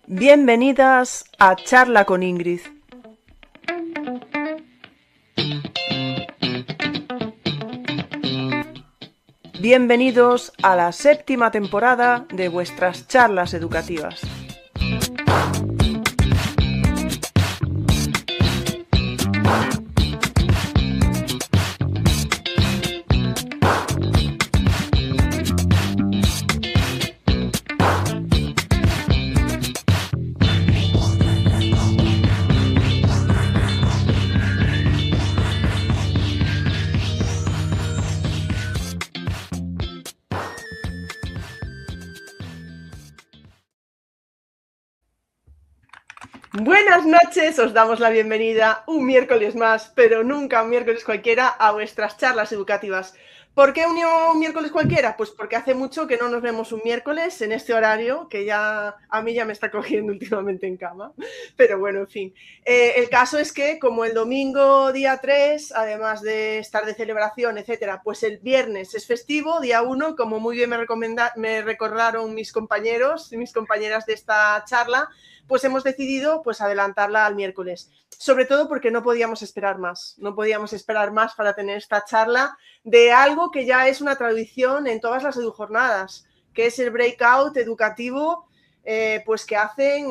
Bienvenidas a Charla con Ingrid. Bienvenidos a la 7ª temporada de vuestras charlas educativas. Buenas noches, os damos la bienvenida un miércoles más, pero nunca un miércoles cualquiera, a vuestras charlas educativas. ¿Por qué un miércoles cualquiera? Pues porque hace mucho que no nos vemos un miércoles en este horario, que ya a mí ya me está cogiendo últimamente en cama, pero bueno, en fin. El caso es que como el domingo día 3, además de estar de celebración, etcétera, pues el viernes es festivo, día 1, como muy bien me recordaron mis compañeros y mis compañeras de esta charla, pues hemos decidido pues adelantarla al miércoles, sobre todo porque no podíamos esperar más para tener esta charla de algo que ya es una tradición en todas las edujornadas, que es el breakout educativo, pues que hacen,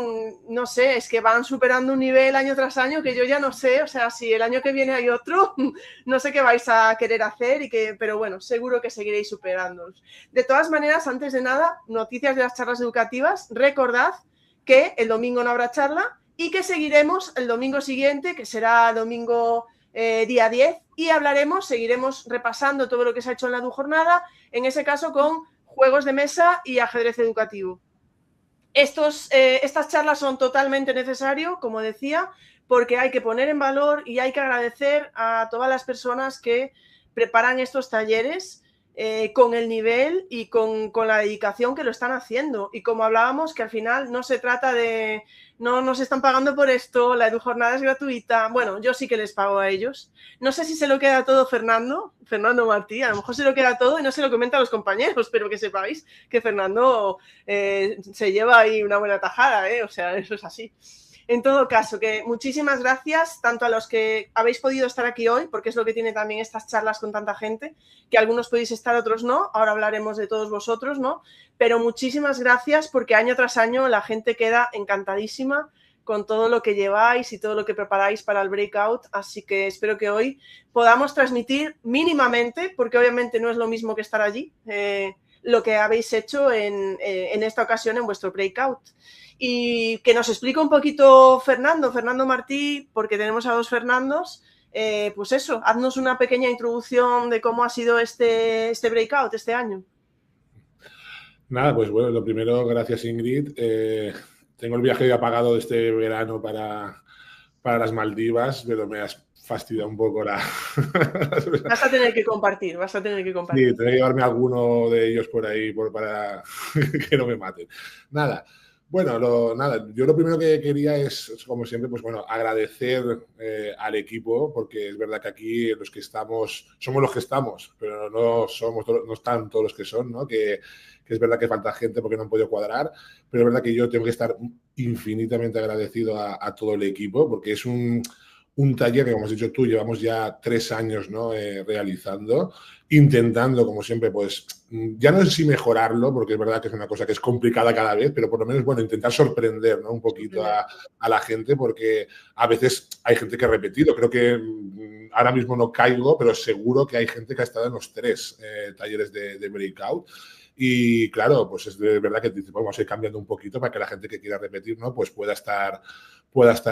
no sé, es que van superando un nivel año tras año que yo ya no sé, o sea, si el año que viene hay otro, no sé qué vais a querer hacer, pero bueno, seguro que seguiréis superándolos. De todas maneras, antes de nada, noticias de las charlas educativas, recordad que el domingo no habrá charla y que seguiremos el domingo siguiente, que será el domingo día 10, y seguiremos repasando todo lo que se ha hecho en la jornada, en ese caso con juegos de mesa y ajedrez educativo. Estas charlas son totalmente necesarias, como decía, porque hay que poner en valor y hay que agradecer a todas las personas que preparan estos talleres con el nivel y con la dedicación que lo están haciendo. Y como hablábamos, que al final no se trata de no nos están pagando por esto, la edujornada es gratuita. Bueno, yo sí que les pago a ellos. No sé si se lo queda todo Fernando Martí, a lo mejor se lo queda todo y no se lo comenta a los compañeros, pero que sepáis que Fernando se lleva ahí una buena tajada, o sea, eso es así. En todo caso, que muchísimas gracias tanto a los que habéis podido estar aquí hoy, porque es lo que tiene también estas charlas con tanta gente, que algunos podéis estar, otros no, ahora hablaremos de todos vosotros, ¿no? Pero muchísimas gracias porque año tras año la gente queda encantadísima con todo lo que lleváis y todo lo que preparáis para el breakout, así que espero que hoy podamos transmitir mínimamente, porque obviamente no es lo mismo que estar allí, lo que habéis hecho en esta ocasión en vuestro breakout. Y que nos explique un poquito Fernando Martí, porque tenemos a dos Fernandos, pues eso, haznos una pequeña introducción de cómo ha sido este breakout este año. Nada, pues bueno, lo primero, gracias Ingrid. Tengo el viaje ya pagado de este verano para las Maldivas, pero me has fastidiado un poco la... Vas a tener que compartir. Sí, tengo que llevarme alguno de ellos por ahí para que no me maten. Nada. Bueno, yo lo primero que quería es, como siempre, pues bueno, agradecer al equipo, porque es verdad que aquí los que estamos, somos los que estamos, pero no están todos los que son, ¿no? Que es verdad que falta gente porque no han podido cuadrar, pero es verdad que yo tengo que estar infinitamente agradecido a todo el equipo, porque es un taller que, como has dicho tú, llevamos ya 3 años, ¿no? Realizando, intentando, como siempre, pues ya no sé si mejorarlo, porque es verdad que es una cosa que es complicada cada vez, pero por lo menos, bueno, intentar sorprender, ¿no? Un poquito a la gente, porque a veces hay gente que ha repetido. Creo que ahora mismo no caigo, pero seguro que hay gente que ha estado en los 3 talleres de breakout. Y claro, pues es de verdad que vamos a ir cambiando un poquito para que la gente que quiera repetir, ¿no? Pues pueda estar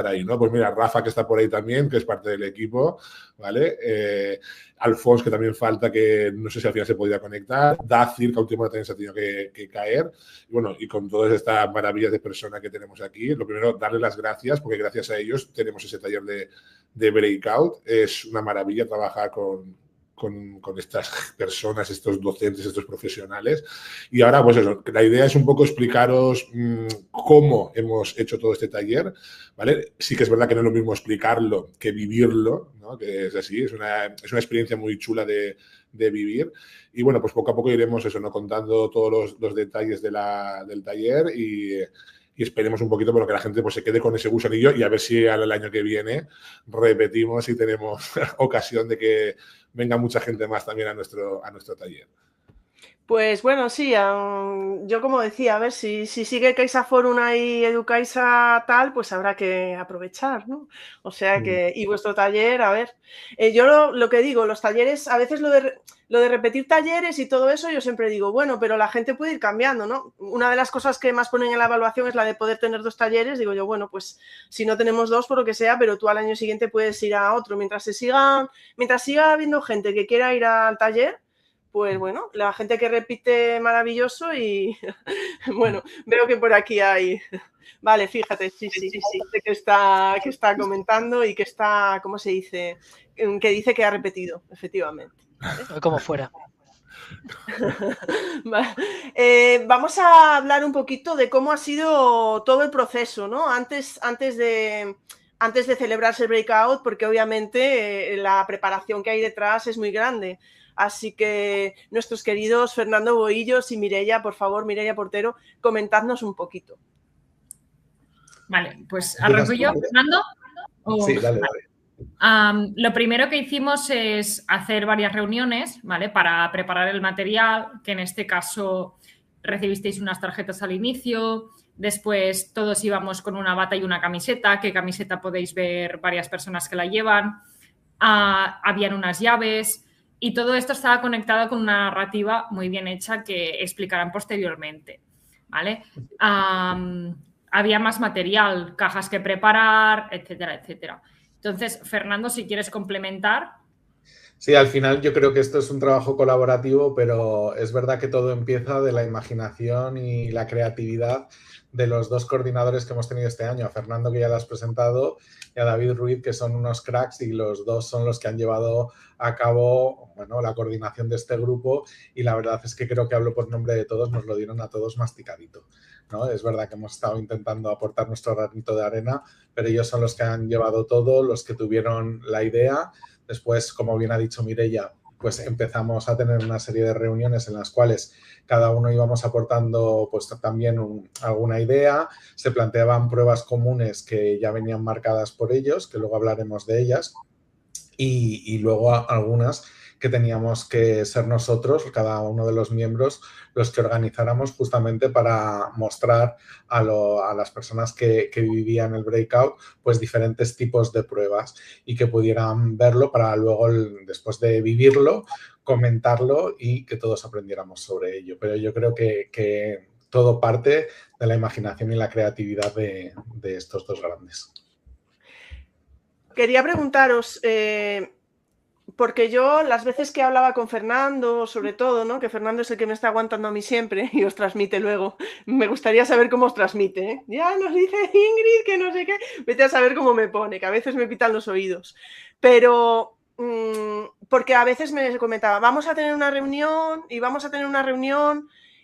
ahí, ¿no? Pues mira, Rafa, que está por ahí también, que es parte del equipo, ¿vale? Alfons, que también falta, que no sé si al final se podría conectar. Dacir, que a última hora también se ha tenido que caer. Y bueno, y con todas estas maravillas de persona que tenemos aquí, lo primero, darles las gracias, porque gracias a ellos tenemos ese taller de breakout. Es una maravilla trabajar con estas personas, estos docentes, estos profesionales. Y ahora, pues eso, la idea es un poco explicaros cómo hemos hecho todo este taller, ¿vale? Sí que es verdad que no es lo mismo explicarlo que vivirlo, ¿no? Que es así, es una experiencia muy chula de vivir. Y bueno, pues poco a poco iremos eso, ¿no? Contando todos los detalles del taller y esperemos un poquito para que la gente pues, se quede con ese gusanillo y a ver si el año que viene repetimos y tenemos ocasión de que venga mucha gente más también a nuestro taller. Pues bueno, sí, yo como decía, a ver, si sigue CaixaForum ahí, Educaisa tal, pues habrá que aprovechar, ¿no? O sea que, y vuestro taller, a ver, yo lo que digo, los talleres, a veces lo de repetir talleres y todo eso, yo siempre digo, bueno, pero la gente puede ir cambiando, ¿no? Una de las cosas que más ponen en la evaluación es la de poder tener 2 talleres, digo yo, bueno, pues si no tenemos 2, por lo que sea, pero tú al año siguiente puedes ir a otro, mientras siga habiendo gente que quiera ir al taller, pues bueno, la gente que repite maravilloso y bueno, veo que por aquí hay... Vale, fíjate, sí, que está comentando y que está, ¿cómo se dice? Que dice que ha repetido, efectivamente. ¿Vale? Como fuera. Vamos a hablar un poquito de cómo ha sido todo el proceso, ¿no? Antes de celebrarse el breakout, porque obviamente la preparación que hay detrás es muy grande. Así que nuestros queridos Fernando Bohillos y Mireia, por favor, Mireia Portero, comentadnos un poquito. Vale, pues arranco yo, Fernando. Sí, dale. Lo primero que hicimos es hacer varias reuniones, ¿vale? Para preparar el material, que en este caso recibisteis unas tarjetas al inicio, después todos íbamos con una bata y una camiseta, que camiseta podéis ver varias personas que la llevan, habían unas llaves y todo esto estaba conectado con una narrativa muy bien hecha que explicarán posteriormente, ¿vale? Había más material, cajas que preparar, etcétera, etcétera. Entonces, Fernando, si quieres complementar. Sí, al final yo creo que esto es un trabajo colaborativo, pero es verdad que todo empieza de la imaginación y la creatividad de los 2 coordinadores que hemos tenido este año, a Fernando, que ya lo has presentado, y a David Ruiz, que son unos cracks y los 2 son los que han llevado a cabo, bueno, la coordinación de este grupo, y la verdad es que creo que hablo por nombre de todos, nos lo dieron a todos masticadito, ¿no? Es verdad que hemos estado intentando aportar nuestro granito de arena, pero ellos son los que han llevado todo, los que tuvieron la idea. Después, como bien ha dicho Mireia, pues empezamos a tener una serie de reuniones en las cuales cada uno íbamos aportando pues también alguna idea, se planteaban pruebas comunes que ya venían marcadas por ellos, que luego hablaremos de ellas, y luego algunas que teníamos que ser nosotros, cada uno de los miembros, los que organizáramos justamente para mostrar a las personas que vivían el breakout pues diferentes tipos de pruebas y que pudieran verlo para luego, después de vivirlo, comentarlo y que todos aprendiéramos sobre ello. Pero yo creo que todo parte de la imaginación y la creatividad de estos 2 grandes. Quería preguntaros, porque yo las veces que hablaba con Fernando, sobre todo, ¿no? Que Fernando es el que me está aguantando a mí siempre y os transmite luego. Me gustaría saber cómo os transmite, ¿eh? Ya nos dice Ingrid que no sé qué. Vete a saber cómo me pone, que a veces me pitan los oídos. Pero, porque a veces me comentaba, vamos a tener una reunión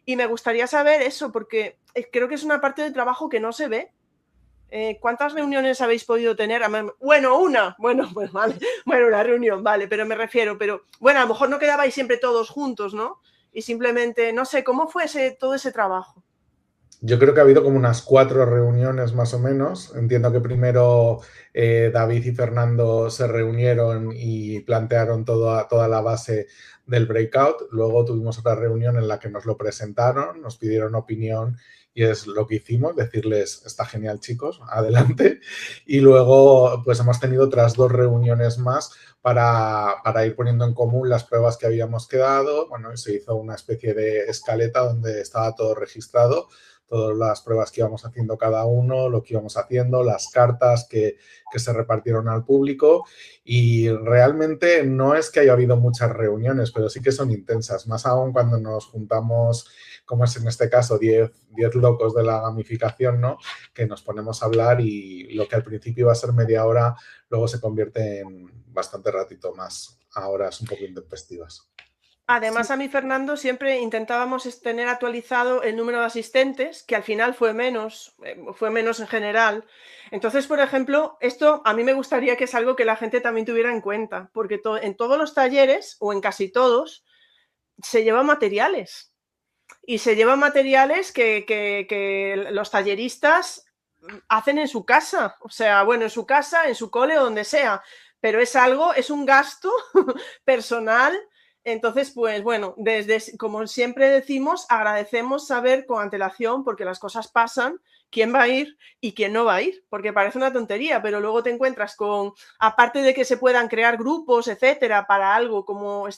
y me gustaría saber eso, porque creo que es una parte del trabajo que no se ve. ¿Cuántas reuniones habéis podido tener? Bueno, una. Bueno, pues vale. Bueno, una reunión, vale, pero me refiero. Pero bueno, a lo mejor no quedabais siempre todos juntos, ¿no? Y simplemente, no sé, ¿cómo fue todo ese trabajo? Yo creo que ha habido como unas 4 reuniones más o menos. Entiendo que primero David y Fernando se reunieron y plantearon toda la base del breakout. Luego tuvimos otra reunión en la que nos lo presentaron, nos pidieron opinión y es lo que hicimos, decirles, está genial chicos, adelante. Y luego pues hemos tenido otras 2 reuniones más para ir poniendo en común las pruebas que habíamos quedado. Bueno, se hizo una especie de escaleta donde estaba todo registrado, todas las pruebas que íbamos haciendo cada uno, lo que íbamos haciendo, las cartas que se repartieron al público, y realmente no es que haya habido muchas reuniones, pero sí que son intensas, más aún cuando nos juntamos, como es en este caso, 10 locos de la gamificación, ¿no? Que nos ponemos a hablar y lo que al principio iba a ser media hora, luego se convierte en bastante ratito más, a horas un poco intempestivas. Además, sí. A mí, Fernando, siempre intentábamos tener actualizado el número de asistentes, que al final fue menos en general. Entonces, por ejemplo, esto a mí me gustaría que es algo que la gente también tuviera en cuenta, porque en todos los talleres, o en casi todos, se llevan materiales. y se llevan materiales que los talleristas hacen en su casa, o sea, bueno, en su casa, en su cole o donde sea, pero es un gasto personal. Entonces, pues bueno, como siempre decimos, agradecemos saber con antelación, porque las cosas pasan, quién va a ir y quién no va a ir, porque parece una tontería, pero luego te encuentras con, aparte de que se puedan crear grupos, etcétera, para algo como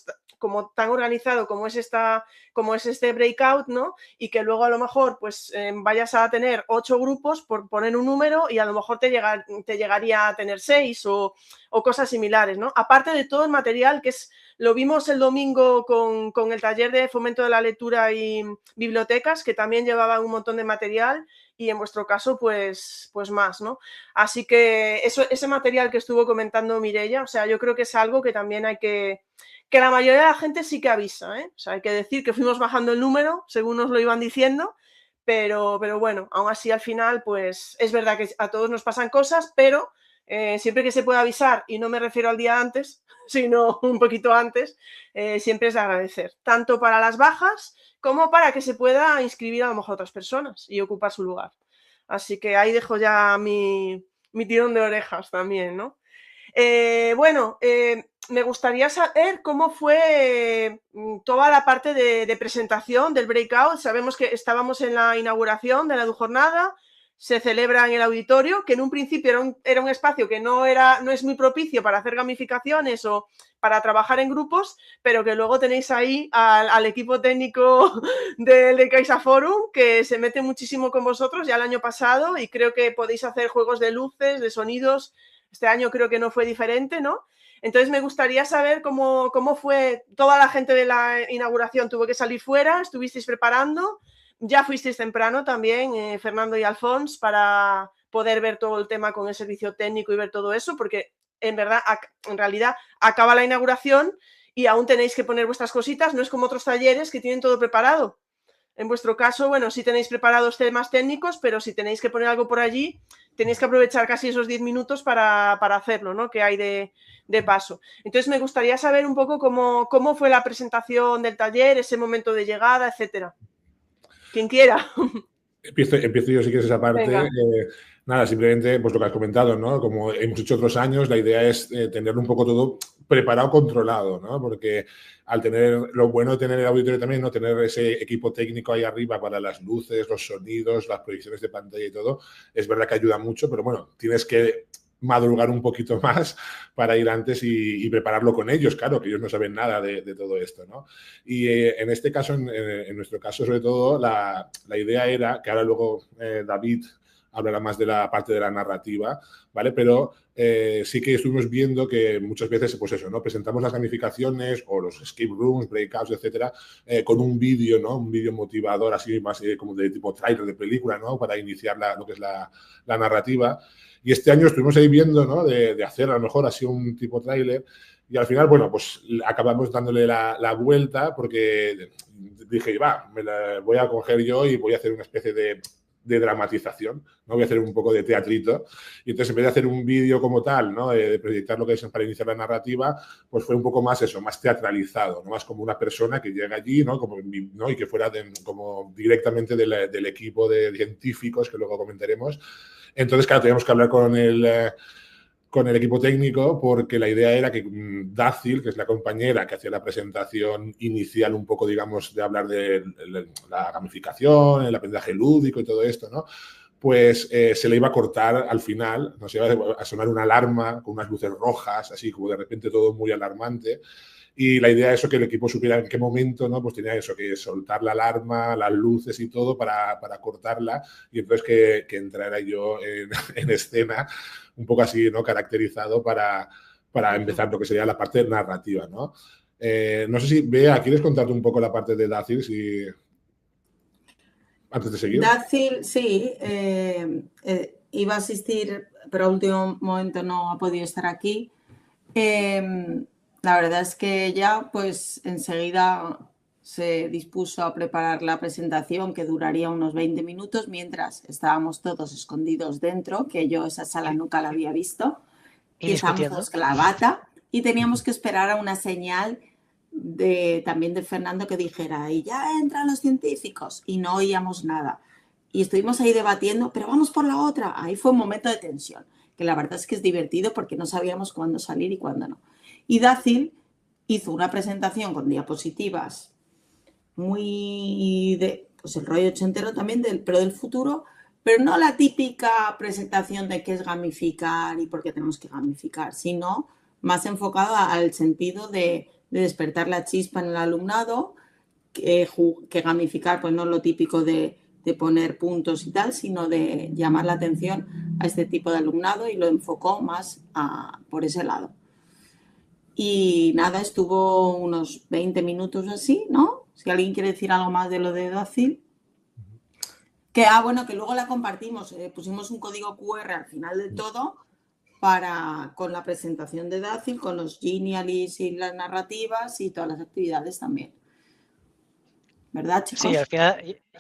tan organizado como es este breakout, ¿no? Y que luego a lo mejor pues vayas a tener 8 grupos, por poner un número, y a lo mejor te llegaría a tener 6 o cosas similares, ¿no? Aparte de todo el material que lo vimos el domingo con el taller de fomento de la lectura y bibliotecas, que también llevaba un montón de material, y en vuestro caso pues más, ¿no? Así que ese material que estuvo comentando Mireia, o sea, yo creo que es algo que también hay que la mayoría de la gente sí que avisa, ¿eh? O sea, hay que decir que fuimos bajando el número según nos lo iban diciendo, pero bueno, aún así al final pues es verdad que a todos nos pasan cosas, pero siempre que se pueda avisar, y no me refiero al día antes, sino un poquito antes, siempre es de agradecer, tanto para las bajas como para que se pueda inscribir a lo mejor otras personas y ocupar su lugar. Así que ahí dejo ya mi tirón de orejas también, ¿no? Me gustaría saber cómo fue toda la parte de presentación del breakout. Sabemos que estábamos en la inauguración de la EduJornada, se celebra en el auditorio, que en un principio era un espacio que no es muy propicio para hacer gamificaciones o para trabajar en grupos, pero que luego tenéis ahí al equipo técnico de CaixaForum, que se mete muchísimo con vosotros ya el año pasado, y creo que podéis hacer juegos de luces, de sonidos. Este año creo que no fue diferente, ¿no? Entonces me gustaría saber cómo fue. Toda la gente de la inauguración tuvo que salir fuera, estuvisteis preparando, ya fuisteis temprano también, Fernando y Alfons, para poder ver todo el tema con el servicio técnico y ver todo eso, porque en realidad acaba la inauguración y aún tenéis que poner vuestras cositas, no es como otros talleres que tienen todo preparado. En vuestro caso, bueno, sí tenéis preparados temas técnicos, pero si tenéis que poner algo por allí, tenéis que aprovechar casi esos 10 minutos para hacerlo, ¿no? Que hay de paso. Entonces me gustaría saber un poco cómo fue la presentación del taller, ese momento de llegada, etcétera. Quien quiera. Empiezo yo si quieres esa parte. Nada, simplemente pues lo que has comentado, ¿no? Como hemos hecho otros años, la idea es tenerlo un poco todo preparado, controlado, ¿no? Porque al tener, lo bueno de tener el auditorio también, ¿no? Tener ese equipo técnico ahí arriba para las luces, los sonidos, las proyecciones de pantalla y todo, es verdad que ayuda mucho, pero bueno, tienes que madrugar un poquito más para ir antes y prepararlo con ellos, claro, que ellos no saben nada de todo esto, ¿no? Y en este caso, en nuestro caso sobre todo, la idea era, que ahora luego David hablará más de la parte de la narrativa, ¿vale? Pero sí que estuvimos viendo que muchas veces, pues eso, ¿no? Presentamos las gamificaciones o los escape rooms, breakouts, etcétera, con un vídeo, ¿no? Un vídeo motivador, así más como de tipo trailer de película, ¿no? Para iniciar lo que es la narrativa. Y este año estuvimos ahí viendo, ¿no? De hacer a lo mejor así un tipo tráiler, y al final, bueno, pues acabamos dándole la vuelta, porque dije, va, me la voy a coger yo y voy a hacer una especie de dramatización, ¿no? Voy a hacer un poco de teatrito, y entonces en vez de hacer un vídeo como tal, ¿no? De proyectar lo que es para iniciar la narrativa, pues fue un poco más eso, más teatralizado, ¿no? Más como una persona que llega allí, ¿no? ¿no? Y que fuera como directamente del equipo de científicos, que luego comentaremos. Entonces, claro, teníamos que hablar con el equipo técnico, porque la idea era que Dácil, que es la compañera que hacía la presentación inicial un poco, digamos, de hablar de la gamificación, el aprendizaje lúdico y todo esto, ¿no? Pues se le iba a cortar al final, nos iba a sonar una alarma con unas luces rojas, así como de repente todo muy alarmante. Y la idea es eso, que el equipo supiera en qué momento, ¿no? Pues tenía eso, que soltar la alarma, las luces y todo para cortarla, y entonces que entrara yo en escena, un poco así, ¿no? Caracterizado para empezar lo que sería la parte narrativa, ¿no? No sé si, Bea, ¿quieres contarte un poco la parte de Dácil? Antes de seguir. Dácil, sí. Iba a asistir, pero a último momento no ha podido estar aquí. La verdad es que ella, pues enseguida se dispuso a preparar la presentación, que duraría unos 20 minutos, mientras estábamos todos escondidos dentro, que yo esa sala nunca la había visto. Y estábamos todos con la bata y teníamos que esperar a una señal también de Fernando que dijera, y ya entran los científicos, y no oíamos nada. Y estuvimos ahí debatiendo, pero vamos por la otra. Ahí fue un momento de tensión, que la verdad es que es divertido porque no sabíamos cuándo salir y cuándo no. Y Dácil hizo una presentación con diapositivas muy de, pues el rollo ochentero también, pero del futuro, pero no la típica presentación de qué es gamificar y por qué tenemos que gamificar, sino más enfocada al sentido de despertar la chispa en el alumnado, que gamificar pues no es lo típico de poner puntos y tal, sino de llamar la atención a este tipo de alumnado, y lo enfocó más por ese lado. Y nada, estuvo unos 20 minutos así, ¿no? Si alguien quiere decir algo más de lo de Dácil. Que luego la compartimos, pusimos un código QR al final de todo con la presentación de Dácil, con los Genialis y las narrativas y todas las actividades también. ¿Verdad, chicos? Sí,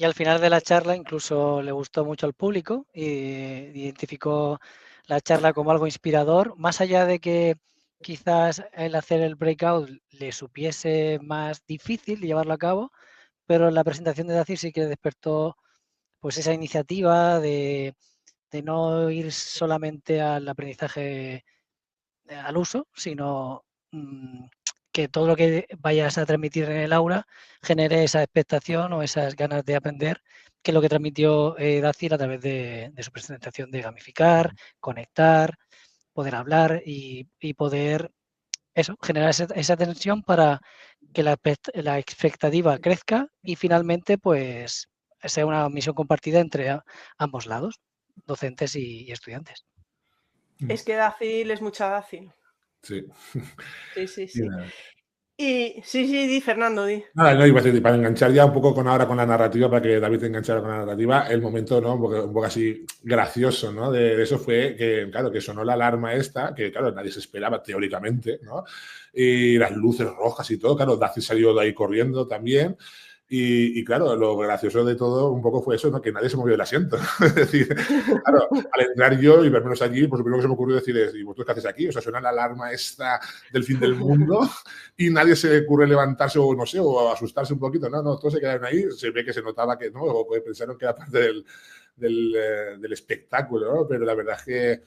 al final de la charla incluso le gustó mucho al público y identificó la charla como algo inspirador, más allá de que quizás el hacer el breakout le supiese más difícil llevarlo a cabo, pero la presentación de Dácil sí que despertó pues esa iniciativa de no ir solamente al aprendizaje al uso, sino que todo lo que vayas a transmitir en el aula genere esa expectación o esas ganas de aprender, que es lo que transmitió Dácil a través de su presentación de gamificar, conectar, poder hablar y poder generar esa tensión para que la expectativa crezca y finalmente pues sea una misión compartida entre ambos lados, docentes y estudiantes. Es que Dácil es mucha Dácil. Sí. Sí. Y sí, di, Fernando, di. Nada, no, iba a decir, para enganchar ya un poco con la narrativa, para que David te enganchara con la narrativa, el momento, ¿no? Un poco así gracioso, ¿no? De eso fue que, claro, que sonó la alarma esta, que, claro, nadie se esperaba teóricamente, ¿no? Y las luces rojas y todo, claro, Dácil salió de ahí corriendo también. Y claro, lo gracioso de todo un poco fue eso, ¿no? Que nadie se movió del asiento. Es decir, claro, al entrar yo y vernos allí, pues lo primero que se me ocurrió decir es, ¿y vosotros qué hacéis aquí? O sea, suena la alarma esta del fin del mundo y nadie se le ocurre levantarse o no sé, o asustarse un poquito. No, todos se quedaron ahí. Se ve que se notaba que no, o pensaron que era parte del espectáculo, ¿no? Pero la verdad es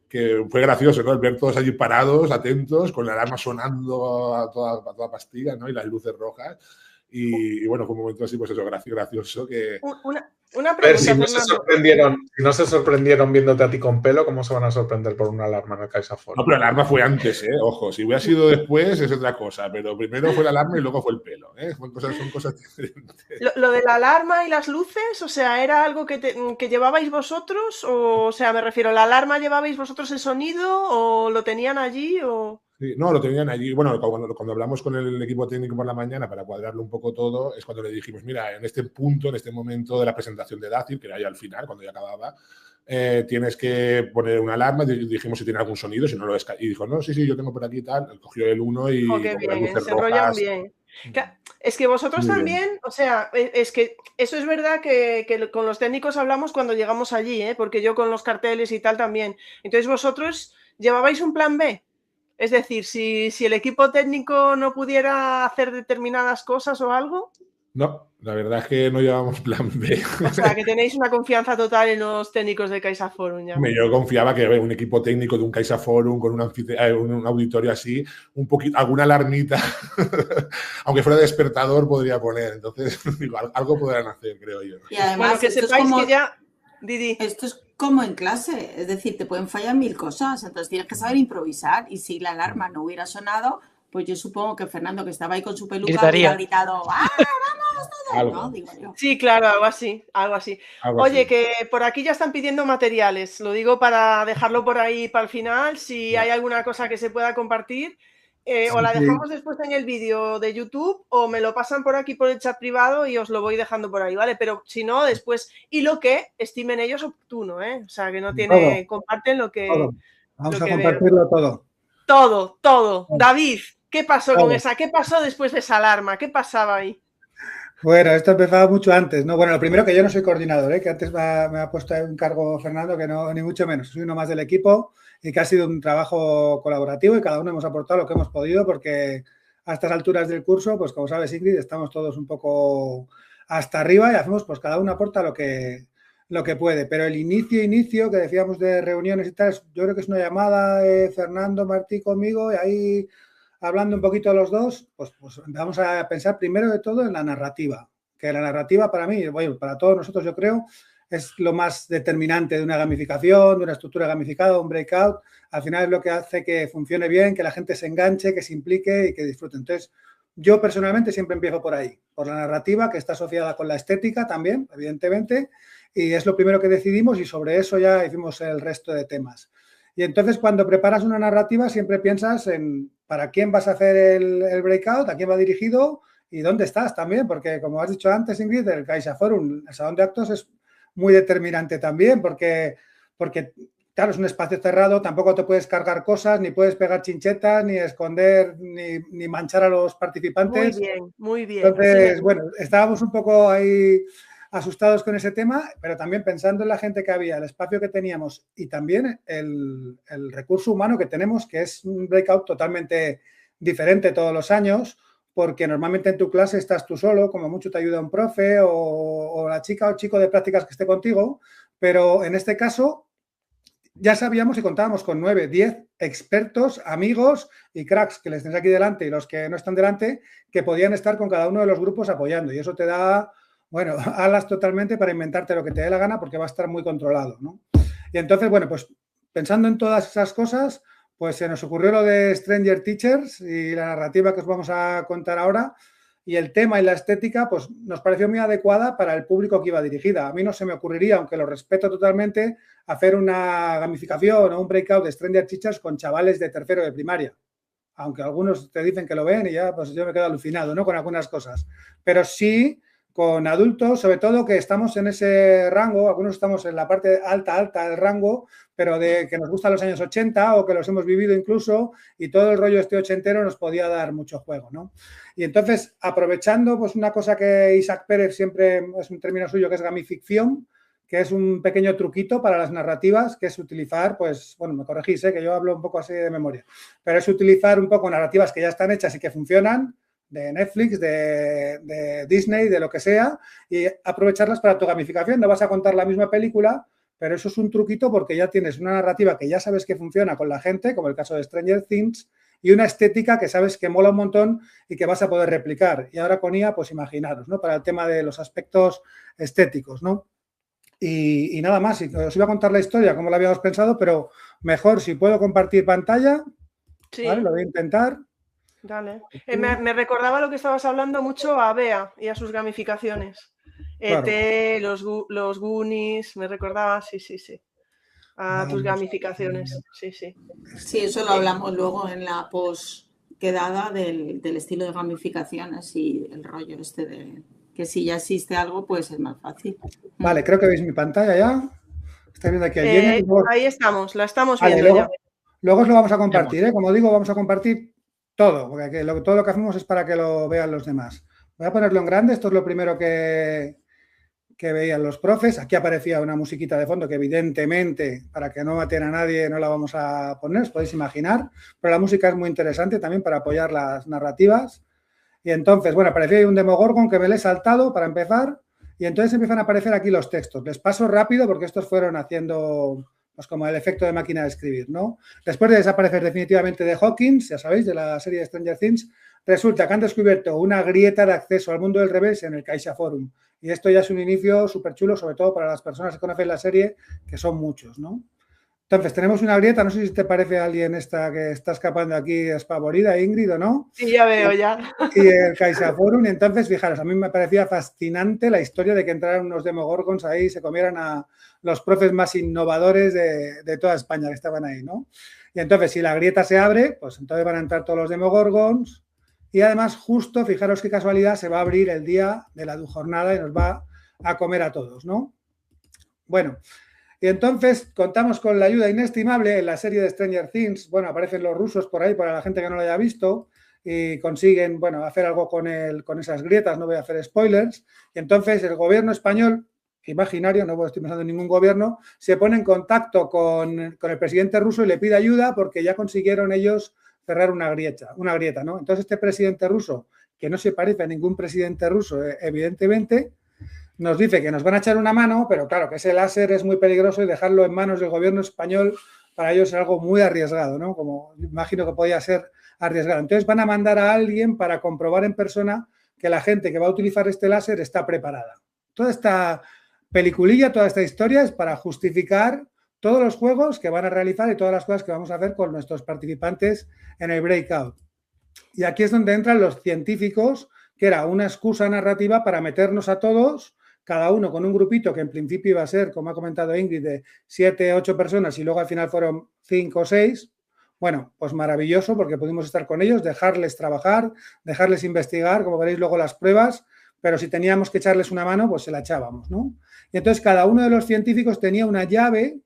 que fue gracioso, ¿no? El ver todos allí parados, atentos, con la alarma sonando a toda pastilla, ¿no? Y las luces rojas. Y bueno, fue un momento así, pues eso, gracioso que... Una pregunta, Pero si no se sorprendieron viéndote a ti con pelo, ¿cómo se van a sorprender por una alarma en el CaixaForum? No, pero la alarma fue antes, ¿eh? Ojo, si hubiera sido después es otra cosa, pero primero fue la alarma y luego fue el pelo, ¿eh? Son cosas diferentes. Lo de la alarma y las luces, o sea, ¿era algo que llevabais vosotros? O sea, me refiero, ¿la alarma llevabais vosotros el sonido o lo tenían allí o...? Sí, no, lo tenían allí. Bueno, cuando hablamos con el equipo técnico por la mañana para cuadrarlo un poco todo, es cuando le dijimos, mira, en este punto, en este momento de la presentación de Dácil, que era ya al final, cuando ya acababa, tienes que poner una alarma. Dijimos si tiene algún sonido, si no lo y dijo, no, sí, yo tengo por aquí tal. Cogió el uno y qué bien, se enrollan bien. Es que vosotros muy también, bien. O sea, es que eso es verdad que con los técnicos hablamos cuando llegamos allí, porque yo con los carteles y tal también. Entonces vosotros llevabais un plan B. Es decir, si el equipo técnico no pudiera hacer determinadas cosas o algo. No, la verdad es que no llevamos plan B. O sea, que tenéis una confianza total en los técnicos de CaixaForum. Ya. Yo confiaba que un equipo técnico de un CaixaForum con un auditorio así, un poquito, alguna alarmita, aunque fuera despertador, podría poner. Entonces, algo podrán hacer, creo yo. Y además, bueno, que sepáis que ya... Didi. Esto es como en clase, es decir, te pueden fallar 1000 cosas, entonces tienes que saber improvisar, y si la alarma no hubiera sonado, pues yo supongo que Fernando, que estaba ahí con su peluca, hubiera gritado, ¡ah, vamos todos! ¿No? Digo yo. Sí, claro, algo así. Oye, que por aquí ya están pidiendo materiales, lo digo para dejarlo por ahí para el final, si hay alguna cosa que se pueda compartir. O la dejamos después en el vídeo de YouTube o me lo pasan por aquí por el chat privado y os lo voy dejando por ahí, ¿vale? Pero si no, después, y lo que estimen ellos oportuno, ¿eh? O sea, que no tiene, comparten lo que... Todo. Vamos a compartirlo todo. Todo. David, ¿qué pasó con esa? ¿Qué pasó después de esa alarma? ¿Qué pasaba ahí? Bueno, esto empezaba mucho antes, ¿no? Bueno, lo primero que yo no soy coordinador, ¿eh? Que antes me ha puesto un cargo Fernando, que no, ni mucho menos. Soy uno más del equipo y que ha sido un trabajo colaborativo y cada uno hemos aportado lo que hemos podido porque a estas alturas del curso, pues como sabes, Ingrid, estamos todos un poco hasta arriba y hacemos, pues cada uno aporta lo que puede. Pero el inicio que decíamos de reuniones y tal, yo creo que es una llamada de Fernando, Martí conmigo, y ahí hablando un poquito los dos, pues vamos a pensar primero de todo en la narrativa, que la narrativa para mí, bueno, para todos nosotros yo creo, es lo más determinante de una gamificación, de una estructura gamificada, un breakout. Al final es lo que hace que funcione bien, que la gente se enganche, que se implique y que disfrute. Entonces, yo personalmente siempre empiezo por ahí, por la narrativa, que está asociada con la estética también, evidentemente, y es lo primero que decidimos y sobre eso ya hicimos el resto de temas. Y entonces, cuando preparas una narrativa, siempre piensas en para quién vas a hacer el breakout, a quién va dirigido y dónde estás también, porque como has dicho antes, Ingrid, el CaixaForum, el salón de actos es muy determinante también, porque claro, es un espacio cerrado, tampoco te puedes cargar cosas, ni puedes pegar chinchetas, ni esconder, ni manchar a los participantes. Muy bien, muy bien. Entonces, bueno, estábamos un poco ahí asustados con ese tema, pero también pensando en la gente que había, el espacio que teníamos y también el recurso humano que tenemos, que es un breakout totalmente diferente todos los años, porque normalmente en tu clase estás tú solo, como mucho te ayuda un profe o la chica o chico de prácticas que esté contigo, pero en este caso ya sabíamos y contábamos con 9, 10 expertos, amigos y cracks que les tenéis aquí delante y los que no están delante, que podían estar con cada uno de los grupos apoyando. Y eso te da, bueno, alas totalmente para inventarte lo que te dé la gana porque va a estar muy controlado, ¿no? Y entonces, bueno, pues pensando en todas esas cosas, pues se nos ocurrió lo de Stranger Teachers y la narrativa que os vamos a contar ahora. Y el tema y la estética, pues nos pareció muy adecuada para el público que iba dirigida. A mí no se me ocurriría, aunque lo respeto totalmente, hacer una gamificación o un breakout de Stranger Teachers con chavales de tercero de primaria. Aunque algunos te dicen que lo ven y ya, pues yo me quedo alucinado, ¿no? Con algunas cosas. Pero sí con adultos, sobre todo que estamos en ese rango, algunos estamos en la parte alta del rango, pero de que nos gustan los años 80 o que los hemos vivido incluso, y todo el rollo este ochentero nos podía dar mucho juego, ¿no? Y entonces, aprovechando pues una cosa que Isaac Pérez siempre es un término suyo, que es gamificción, que es un pequeño truquito para las narrativas, que es utilizar, pues, bueno, me corregís, que yo hablo un poco así de memoria, pero es utilizar un poco narrativas que ya están hechas y que funcionan, de Netflix, de Disney, de lo que sea, y aprovecharlas para tu gamificación. No vas a contar la misma película, pero eso es un truquito porque ya tienes una narrativa que ya sabes que funciona con la gente, como el caso de Stranger Things, y una estética que sabes que mola un montón y que vas a poder replicar. Y ahora con IA, pues imaginaros, ¿no? Para el tema de los aspectos estéticos, ¿no? Y nada más, os iba a contar la historia como la habíamos pensado, pero mejor si puedo compartir pantalla, sí. ¿Vale? Lo voy a intentar. Dale. Me recordaba lo que estabas hablando mucho a Bea y a sus gamificaciones. Claro. ET, los Goonies, me recordaba, sí. A tus gamificaciones, sí. Sí, eso lo hablamos luego en la post quedada del estilo de gamificaciones y el rollo este de que si ya existe algo, pues es más fácil. Vale, creo que veis mi pantalla ya. Estáis viendo aquí a Jenny. Ahí estamos, la estamos viendo ya. Luego os lo vamos a compartir, Como digo, vamos a compartir todo, porque todo lo que hacemos es para que lo vean los demás. Voy a ponerlo en grande, esto es lo primero que veían los profes. Aquí aparecía una musiquita de fondo que evidentemente, para que no maten a nadie, no la vamos a poner, os podéis imaginar, pero la música es muy interesante también para apoyar las narrativas. Y entonces, bueno, aparecía ahí un Demogorgon que me le he saltado para empezar, y entonces empiezan a aparecer aquí los textos. Les paso rápido porque estos fueron haciendo pues como el efecto de máquina de escribir, ¿no? Después de desaparecer definitivamente de Hawkins, ya sabéis, de la serie de Stranger Things, resulta que han descubierto una grieta de acceso al mundo del revés en el CaixaForum. Y esto ya es un inicio súper chulo, sobre todo para las personas que conocen la serie, que son muchos, ¿no? Entonces, tenemos una grieta, no sé si te parece a alguien esta que está escapando aquí despavorida, Ingrid, ¿o no? Sí, ya veo, ya. Y el CaixaForum, y entonces, fijaros, a mí me parecía fascinante la historia de que entraran unos Demogorgons ahí y se comieran a los profes más innovadores de toda España que estaban ahí, ¿no? Y entonces, si la grieta se abre, pues entonces van a entrar todos los Demogorgons y además, justo, fijaros qué casualidad, se va a abrir el día de la jornada y nos va a comer a todos, ¿no? Bueno, y entonces contamos con la ayuda inestimable en la serie de Stranger Things. Bueno, aparecen los rusos por ahí para la gente que no lo haya visto y consiguen, bueno, hacer algo con esas grietas, no voy a hacer spoilers. Y entonces el gobierno español, imaginario, no estoy pensando en ningún gobierno, se pone en contacto con el presidente ruso y le pide ayuda porque ya consiguieron ellos cerrar una grieta, ¿no? Entonces este presidente ruso, que no se parece a ningún presidente ruso, evidentemente, nos dice que nos van a echar una mano, pero claro, que ese láser es muy peligroso y dejarlo en manos del gobierno español para ellos es algo muy arriesgado, ¿no? Como imagino que podía ser arriesgado. Entonces van a mandar a alguien para comprobar en persona que la gente que va a utilizar este láser está preparada. Toda esta peliculilla, toda esta historia es para justificar todos los juegos que van a realizar y todas las cosas que vamos a hacer con nuestros participantes en el breakout. Y aquí es donde entran los científicos, que era una excusa narrativa para meternos a todos, cada uno con un grupito que en principio iba a ser, como ha comentado Ingrid, de 7, 8 personas y luego al final fueron 5 o 6. Bueno, pues maravilloso porque pudimos estar con ellos, dejarles trabajar, dejarles investigar, como veréis luego las pruebas, pero si teníamos que echarles una mano, pues se la echábamos, ¿no? Y entonces cada uno de los científicos tenía una llave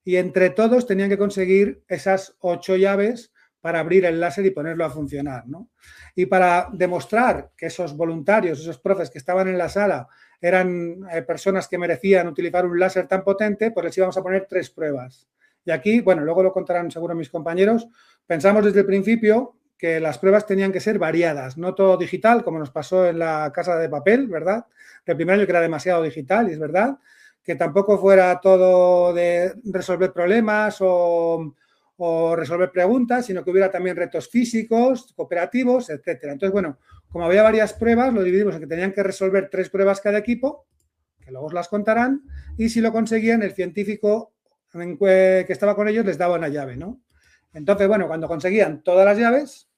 y entre todos tenían que conseguir esas 8 llaves para abrir el láser y ponerlo a funcionar, ¿no? Y para demostrar que esos voluntarios, esos profes que estaban en la sala eran personas que merecían utilizar un láser tan potente, pues les íbamos a poner 3 pruebas. Y aquí, bueno, luego lo contarán seguro mis compañeros, pensamos desde el principio que las pruebas tenían que ser variadas, no todo digital, como nos pasó en la Casa de Papel, ¿verdad? El primer año que era demasiado digital, y es verdad, que tampoco fuera todo de resolver problemas o resolver preguntas, sino que hubiera también retos físicos, cooperativos, etcétera. Entonces, bueno, como había varias pruebas, lo dividimos en que tenían que resolver 3 pruebas cada equipo, que luego os las contarán, y si lo conseguían, el científico que estaba con ellos les daba una llave, ¿no? Entonces, bueno, cuando conseguían todas las llaves,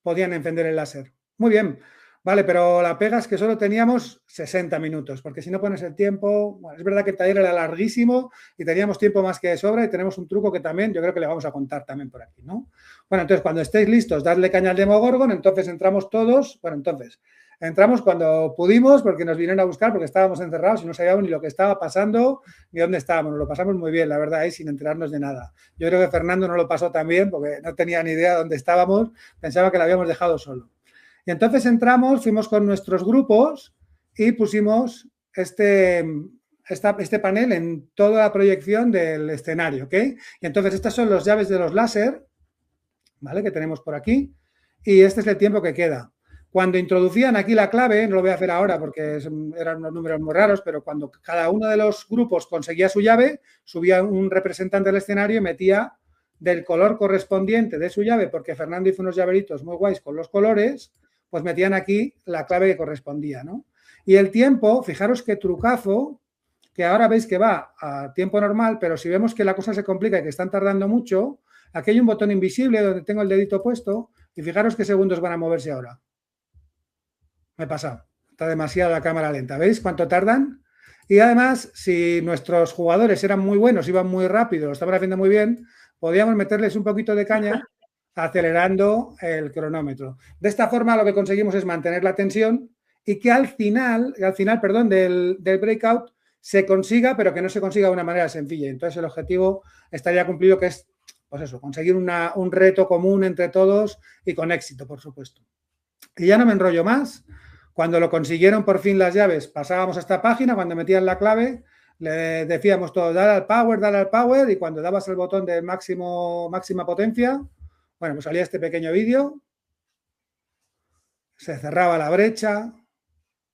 podían encender el láser. Muy bien, vale, pero la pega es que solo teníamos 60 minutos, porque si no pones el tiempo, bueno, es verdad que el taller era larguísimo y teníamos tiempo más que de sobra y tenemos un truco que también yo creo que le vamos a contar también por aquí, ¿no? Bueno, entonces cuando estéis listos, dadle caña al Demogorgon, entonces entramos todos, bueno, entonces entramos cuando pudimos porque nos vinieron a buscar porque estábamos encerrados y no sabíamos ni lo que estaba pasando ni dónde estábamos. Nos lo pasamos muy bien, la verdad, sin enterarnos de nada. Yo creo que Fernando no lo pasó tan bien porque no tenía ni idea de dónde estábamos, pensaba que lo habíamos dejado solo. Y entonces entramos, fuimos con nuestros grupos y pusimos este panel en toda la proyección del escenario, ¿ok? Y entonces estas son las llaves de los láser, ¿vale? Que tenemos por aquí y este es el tiempo que queda. Cuando introducían aquí la clave, no lo voy a hacer ahora porque eran unos números muy raros, pero cuando cada uno de los grupos conseguía su llave, subía un representante del escenario y metía del color correspondiente de su llave, porque Fernando hizo unos llaveritos muy guays con los colores, pues metían aquí la clave que correspondía, ¿no? Y el tiempo, fijaros qué trucazo, que ahora veis que va a tiempo normal, pero si vemos que la cosa se complica y que están tardando mucho, aquí hay un botón invisible donde tengo el dedito puesto y fijaros qué segundos van a moverse ahora. Me he pasado. Está demasiado la cámara lenta. ¿Veis cuánto tardan? Y además, si nuestros jugadores eran muy buenos, iban muy rápido, lo estaban haciendo muy bien, podíamos meterles un poquito de caña acelerando el cronómetro. De esta forma, lo que conseguimos es mantener la tensión y que al final del breakout se consiga, pero que no se consiga de una manera sencilla. Entonces, el objetivo estaría cumplido, que es, pues eso, conseguir un reto común entre todos y con éxito, por supuesto. Y ya no me enrollo más. Cuando lo consiguieron por fin las llaves, pasábamos a esta página, cuando metían la clave, le decíamos todo, dale al power, y cuando dabas el botón de máxima potencia, bueno, pues salía este pequeño vídeo, se cerraba la brecha,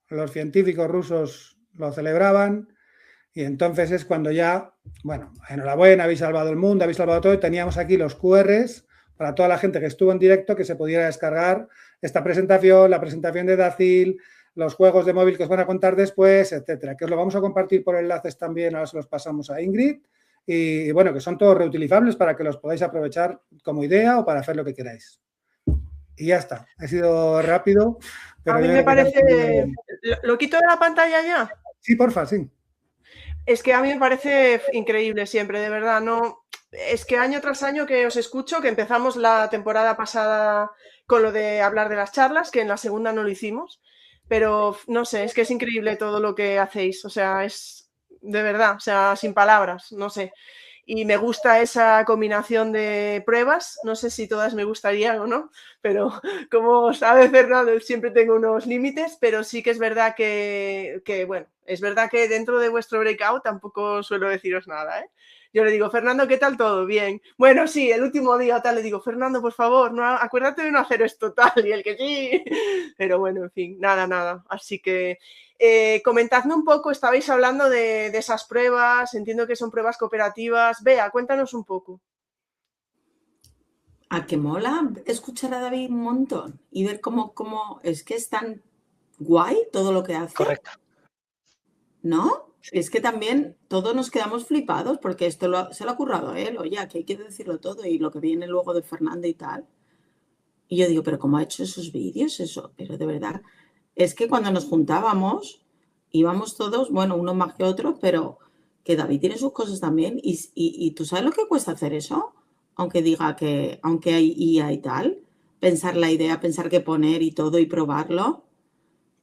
los científicos rusos lo celebraban, y entonces es cuando ya, bueno, enhorabuena, habéis salvado el mundo, habéis salvado todo, y teníamos aquí los QRs para toda la gente que estuvo en directo que se pudiera descargar esta presentación, la presentación de Dacil, los juegos de móvil que os van a contar después, etcétera. Que os lo vamos a compartir por enlaces también, ahora se los pasamos a Ingrid. Y bueno, que son todos reutilizables para que los podáis aprovechar como idea o para hacer lo que queráis. Y ya está. Ha sido rápido. Pero a mí me parece... ¿Lo quito de la pantalla ya? Sí, porfa, sí. Es que a mí me parece increíble siempre, de verdad. No, es que año tras año que os escucho, que empezamos la temporada pasada con lo de hablar de las charlas, que en la segunda no lo hicimos, pero no sé, es que es increíble todo lo que hacéis, o sea, es de verdad, o sea, sin palabras, no sé. Y me gusta esa combinación de pruebas, no sé si todas me gustarían o no, pero como sabe Fernando, siempre tengo unos límites, pero sí que es verdad que bueno, es verdad que dentro de vuestro breakout tampoco suelo deciros nada, ¿eh? Yo le digo, Fernando, ¿qué tal todo? Bien. Bueno, sí, el último día tal, le digo, Fernando, por favor, no, acuérdate de no hacer esto tal, y el que sí. Pero bueno, en fin, nada. Así que comentadme un poco, estabais hablando de esas pruebas, entiendo que son pruebas cooperativas. Bea, cuéntanos un poco. ¿A qué mola escuchar a David un montón y ver cómo es que es tan guay todo lo que hace? Correcto. ¿No? Es que también todos nos quedamos flipados porque esto se lo ha currado él, oye, que hay que decirlo todo y lo que viene luego de Fernando y tal. Y yo digo, pero ¿cómo ha hecho esos vídeos? Eso, pero de verdad, es que cuando nos juntábamos, íbamos todos, bueno, uno más que otro, pero que David tiene sus cosas también. Y tú sabes lo que cuesta hacer eso, aunque diga que, aunque hay IA y tal, pensar la idea, pensar qué poner y todo y probarlo.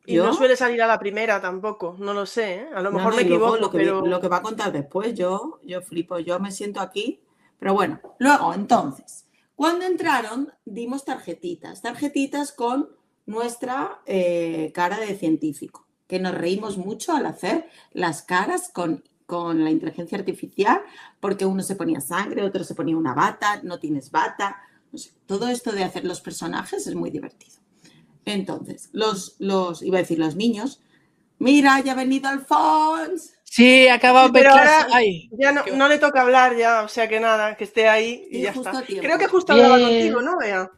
Y no suele salir a la primera tampoco, no lo sé, ¿eh? A lo mejor me equivoco, lo que va a contar después, yo flipo, yo me siento aquí. Pero bueno, luego, entonces, cuando entraron, dimos tarjetitas con nuestra cara de científico, que nos reímos mucho al hacer las caras con la inteligencia artificial, porque uno se ponía sangre, otro se ponía una bata, no tienes bata, no sé, todo esto de hacer los personajes es muy divertido. Entonces, iba a decir los niños, mira, ya ha venido Alfons. Sí, ha acabado pero clase. ahora ya no le toca hablar ya, o sea que nada, que esté ahí y ya está. Creo que justo hablaba contigo, ¿no, Bea?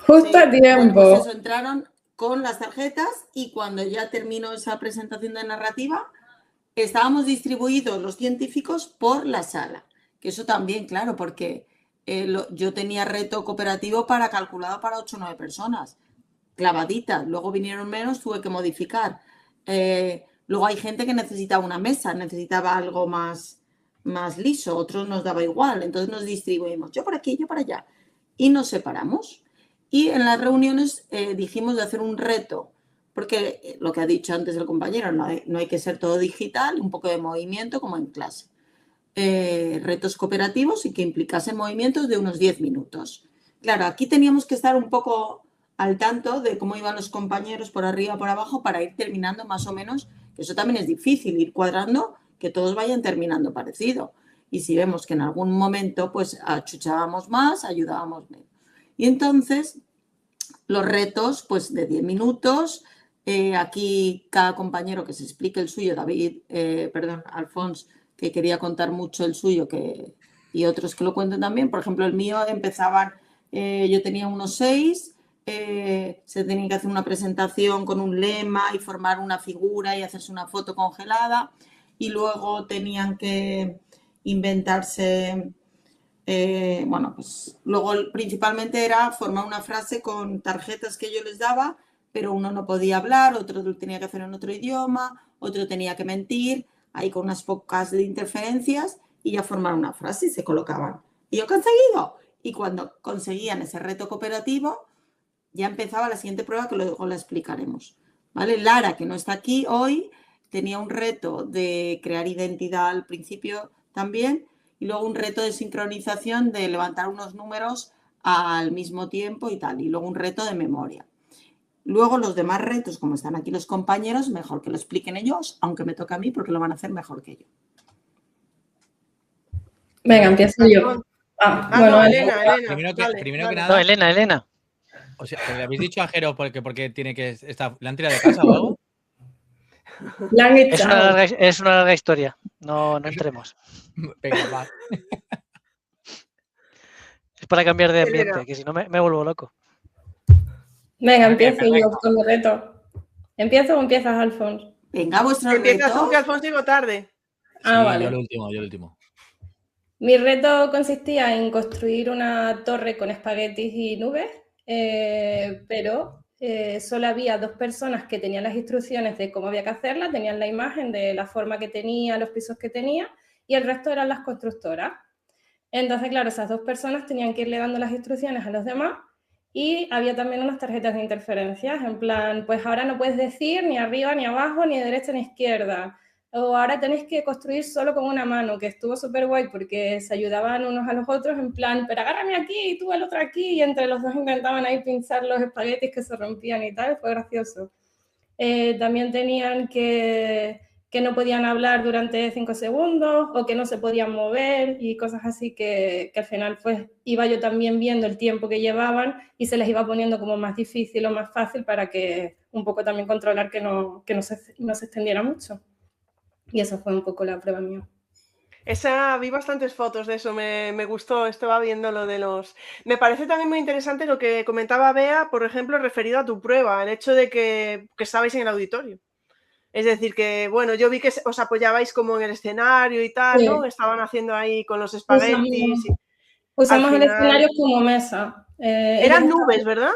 Justo a tiempo. Bueno, pues eso, entraron con las tarjetas y cuando ya terminó esa presentación de narrativa, estábamos distribuidos los científicos por la sala. Que eso también, claro, porque yo tenía reto cooperativo calculado para 8 o 9 personas. Clavaditas, luego vinieron menos, tuve que modificar. Luego hay gente que necesitaba una mesa, necesitaba algo más liso, otros nos daba igual, entonces nos distribuimos, yo por aquí, yo para allá, y nos separamos. Y en las reuniones dijimos de hacer un reto, porque lo que ha dicho antes el compañero, no hay que ser todo digital, un poco de movimiento como en clase. Retos cooperativos y que implicasen movimientos de unos 10 minutos. Claro, aquí teníamos que estar un poco al tanto de cómo iban los compañeros por arriba, por abajo, para ir terminando más o menos, que eso también es difícil, ir cuadrando, que todos vayan terminando parecido. Y si vemos que en algún momento pues achuchábamos más, ayudábamos menos. Y entonces, los retos pues de 10 minutos, aquí cada compañero que se explique el suyo, Alfons, que quería contar mucho el suyo, y otros que lo cuenten también. Por ejemplo, el mío empezaban, yo tenía unos 6, se tenía que hacer una presentación con un lema y formar una figura y hacerse una foto congelada, y luego tenían que inventarse, pues luego principalmente era formar una frase con tarjetas que yo les daba, pero uno no podía hablar, otro lo tenía que hacer en otro idioma, otro tenía que mentir, ahí con unas pocas de interferencias, y ya formar una frase y se colocaban. Y yo he conseguido. Y cuando conseguían ese reto cooperativo, ya empezaba la siguiente prueba que luego la explicaremos. ¿Vale? Lara, que no está aquí hoy, tenía un reto de crear identidad al principio también, y luego un reto de sincronización de levantar unos números al mismo tiempo y tal, y luego un reto de memoria. Luego los demás retos, como están aquí los compañeros, mejor que lo expliquen ellos, aunque me toca a mí porque lo van a hacer mejor que yo. Venga, empiezo yo. Bueno, Elena. Primero que nada. No, Elena. O sea, ¿le habéis dicho a Jero porque tiene que estar, ¿le han tirado de casa o algo? Es una larga historia. No entremos. Venga, va. Es para cambiar de ambiente, que si no me vuelvo loco. Venga, empiezo yo con mi reto. ¿Empiezo o empiezas, Alfons? Venga, vuestro reto. Empiezas tú, que Alfons llegó tarde. Vale. Yo el último. Mi reto consistía en construir una torre con espaguetis y nubes, pero solo había 2 personas que tenían las instrucciones de cómo había que hacerla, tenían la imagen de la forma que tenía, los pisos que tenía, y el resto eran las constructoras. Entonces, claro, esas 2 personas tenían que irle dando las instrucciones a los demás, y había también unas tarjetas de interferencias, en plan, pues ahora no puedes decir ni arriba, ni abajo, ni derecha, ni izquierda. O ahora tenéis que construir solo con una mano, que estuvo súper guay porque se ayudaban unos a los otros en plan, pero agárrame aquí y tú el otro aquí, y entre los dos intentaban ahí pinchar los espaguetis que se rompían y tal, fue gracioso. También tenían que que no podían hablar durante 5 segundos o que no se podían mover y cosas así que al final pues iba yo también viendo el tiempo que llevaban y se les iba poniendo como más difícil o más fácil para que un poco también controlar que no se extendiera mucho. Y esa fue un poco la prueba mía. Vi bastantes fotos de eso, me gustó, estaba viendo lo de los... Me parece también muy interesante lo que comentaba Bea, por ejemplo, referido a tu prueba, el hecho de que estabais en el auditorio. Es decir, que, bueno, yo vi que os apoyabais como en el escenario y tal, ¿no? Estaban haciendo ahí con los espaguetis. Usamos el escenario como mesa. Eran nubes, ¿verdad?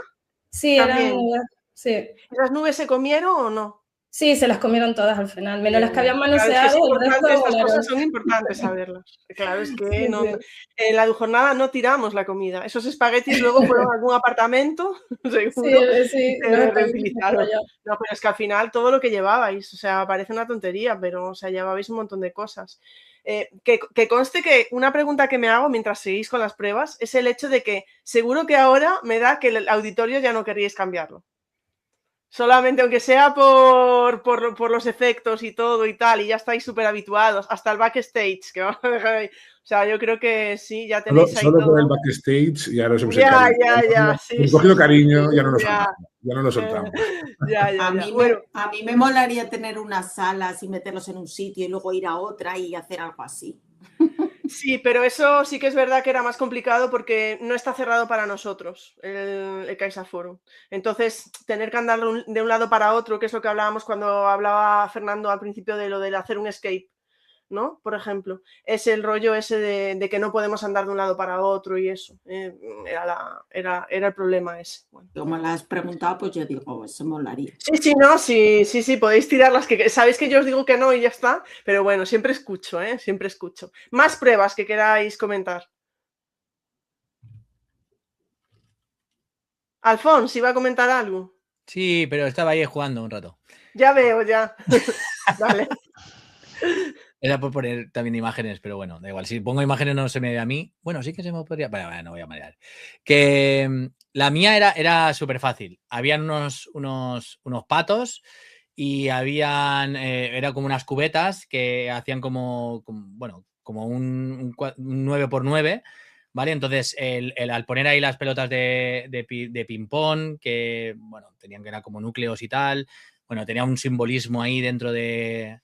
Sí, eran nubes, sí. ¿Esas nubes se comieron o no? Sí, se las comieron todas al final, menos las que habían manoseado. Claro, es que es importante, estas cosas son importantes saberlas. Claro, es que sí, no, sí. En la jornada no tiramos la comida. Esos espaguetis luego fueron a algún apartamento, seguro, sí, y se reutilizaron. No, pero es que al final todo lo que llevabais, o sea, parece una tontería, pero o sea, llevabais un montón de cosas. Que conste que una pregunta que me hago mientras seguís con las pruebas es el hecho de que seguro que ahora me da que el auditorio ya no querríais cambiarlo. Solamente, aunque sea por los efectos y todo y tal, y ya estáis súper habituados, hasta el backstage, que vamos a dejar ahí. O sea, yo creo que sí, ya tenéis ahí solo todo. por el backstage ya nos hemos Ya, sí. Hemos cogido cariño, ya no lo soltamos. Ya no lo soltamos. A mí me molaría tener unas salas y meterlos en un sitio y luego ir a otra y hacer algo así. Sí, pero eso sí que es verdad que era más complicado porque no está cerrado para nosotros el CaixaForum. Entonces, tener que andar de un lado para otro, que es lo que hablábamos cuando hablaba Fernando al principio de lo de hacer un escape, ¿no? Por ejemplo, es el rollo ese de que no podemos andar de un lado para otro y eso. Era el problema ese. Bueno. Como la has preguntado, pues yo digo, eso molaría. Sí, podéis tirar las que... Sabéis que yo os digo que no y ya está, pero bueno, siempre escucho, siempre escucho. Más pruebas que queráis comentar. Alfons, ¿iba a comentar algo? Sí, pero estaba ahí jugando un rato. Ya veo, ya. Vale. Era por poner también imágenes, pero bueno, da igual. Si pongo imágenes no se me ve a mí. Bueno, sí que se me podría... Bueno, no voy a marear. Que la mía era súper fácil. Habían unos patos y habían... era como unas cubetas que hacían como un 9x9, ¿vale? Entonces, al poner ahí las pelotas de ping-pong, que, bueno, tenían que era como núcleos y tal, bueno, tenía un simbolismo ahí dentro de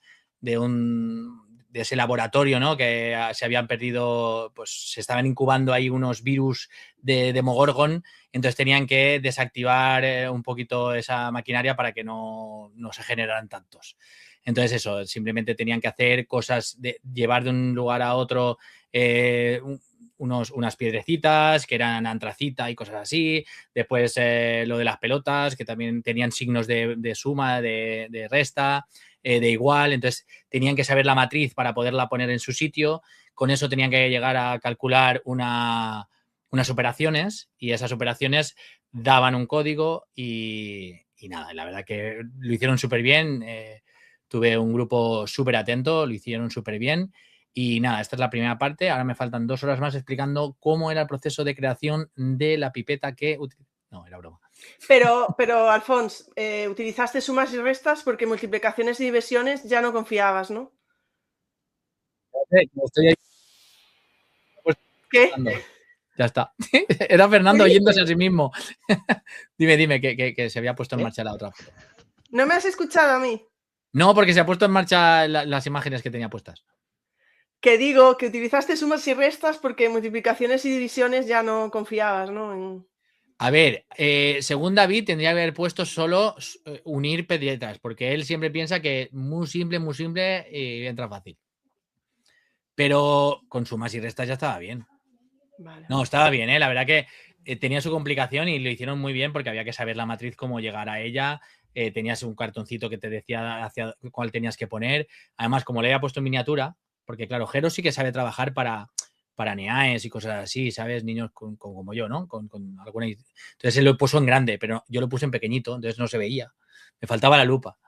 ese laboratorio, ¿no? Que se habían perdido, pues se estaban incubando ahí unos virus de Demogorgon, entonces tenían que desactivar un poquito esa maquinaria para que no se generaran tantos. Entonces eso, simplemente tenían que hacer cosas, llevar de un lugar a otro unas piedrecitas que eran antracita y cosas así. Después lo de las pelotas, que también tenían signos de suma, de resta, de igual. Entonces tenían que saber la matriz para poderla poner en su sitio. Con eso tenían que llegar a calcular unas operaciones y esas operaciones daban un código y nada, la verdad que lo hicieron súper bien. Tuve un grupo súper atento, lo hicieron súper bien. Y nada, esta es la primera parte. Ahora me faltan 2 horas más explicando cómo era el proceso de creación de la pipeta que... No, era broma. Pero Alfons, utilizaste sumas y restas porque multiplicaciones y divisiones ya no confiabas, ¿no? Estoy ahí. ¿Qué? Ya está. Era Fernando oyéndose a sí mismo. Dime, que se había puesto en marcha la otra foto. ¿No me has escuchado a mí? No, porque se ha puesto en marcha las imágenes que tenía puestas. Que digo que utilizaste sumas y restas porque multiplicaciones y divisiones ya no confiabas, ¿no? A ver, según David tendría que haber puesto solo unir piedretas, porque él siempre piensa que muy simple y entra fácil. Pero con sumas y restas ya estaba bien. Vale. No, estaba bien, la verdad que tenía su complicación y lo hicieron muy bien porque había que saber la matriz, cómo llegar a ella. Tenías un cartoncito que te decía hacia cuál tenías que poner. Además, como le había puesto en miniatura, porque claro, Jero sí que sabe trabajar para NEAES y cosas así, ¿sabes? Niños como yo, ¿no? Con alguna... Entonces él lo puso en grande, pero yo lo puse en pequeñito, entonces no se veía. Me faltaba la lupa.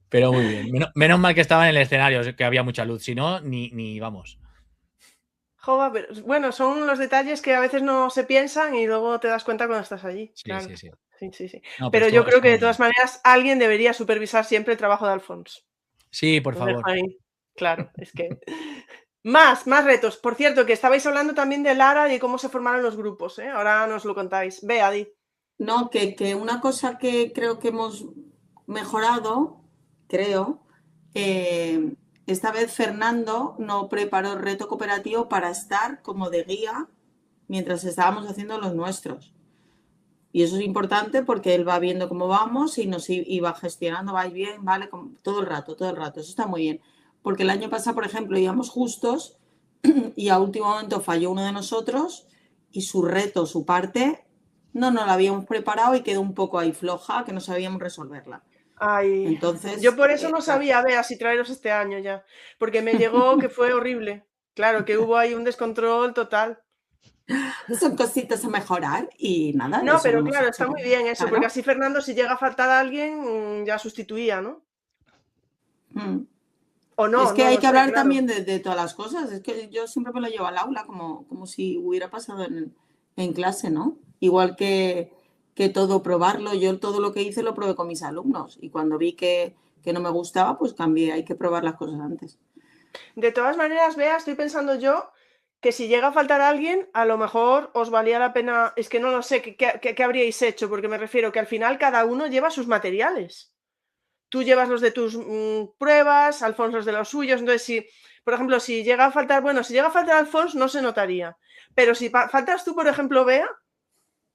Pero muy bien. Menos mal que estaba en el escenario, que había mucha luz. Si no, ni vamos. Jova, pero, bueno, son los detalles que a veces no se piensan y luego te das cuenta cuando estás allí. Sí, Claro. sí, sí. Sí. No, Pero estuvo- yo creo que de estuvo todas bien. maneras alguien debería supervisar siempre el trabajo de Alfonso. Sí, por Lo dejo favor. ahí. Claro, es que... Más retos. Por cierto, que estabais hablando también de Lara y de cómo se formaron los grupos, ¿eh? Ahora nos lo contáis. Ve, Adi. No, que una cosa que creo que hemos mejorado, esta vez Fernando no preparó el reto cooperativo para estar como de guía mientras estábamos haciendo los nuestros. Y eso es importante porque él va viendo cómo vamos y nos iba gestionando, vais bien, vale, todo el rato. Eso está muy bien. Porque el año pasado, por ejemplo, íbamos justos y a último momento falló uno de nosotros y su reto, su parte, no nos la habíamos preparado y quedó un poco ahí floja, que no sabíamos resolverla. Ay, Entonces, yo por eso no sabía, Bea, si traeros este año ya. Porque me llegó que fue horrible. Claro, que hubo ahí un descontrol total. son cositas a mejorar y nada. No, eso pero hemos claro, hecho. está muy bien eso, Claro. porque así Fernando, si llega a faltar a alguien, ya sustituía, ¿no? O no, es que no hay lo que sé, hablar claro. también de todas las cosas. Es que yo siempre me lo llevo al aula como si hubiera pasado en clase, ¿no? Igual que todo probarlo. Yo todo lo que hice lo probé con mis alumnos y cuando vi que no me gustaba, pues cambié. Hay que probar las cosas antes. De todas maneras, Bea, estoy pensando yo que si llega a faltar alguien, a lo mejor os valía la pena, es que no lo sé, ¿qué habríais hecho? Porque me refiero que al final cada uno lleva sus materiales. Tú llevas los de tus pruebas, Alfonso los de los suyos, entonces si, por ejemplo, si llega a faltar Alfonso no se notaría, pero si faltas tú, por ejemplo, Bea,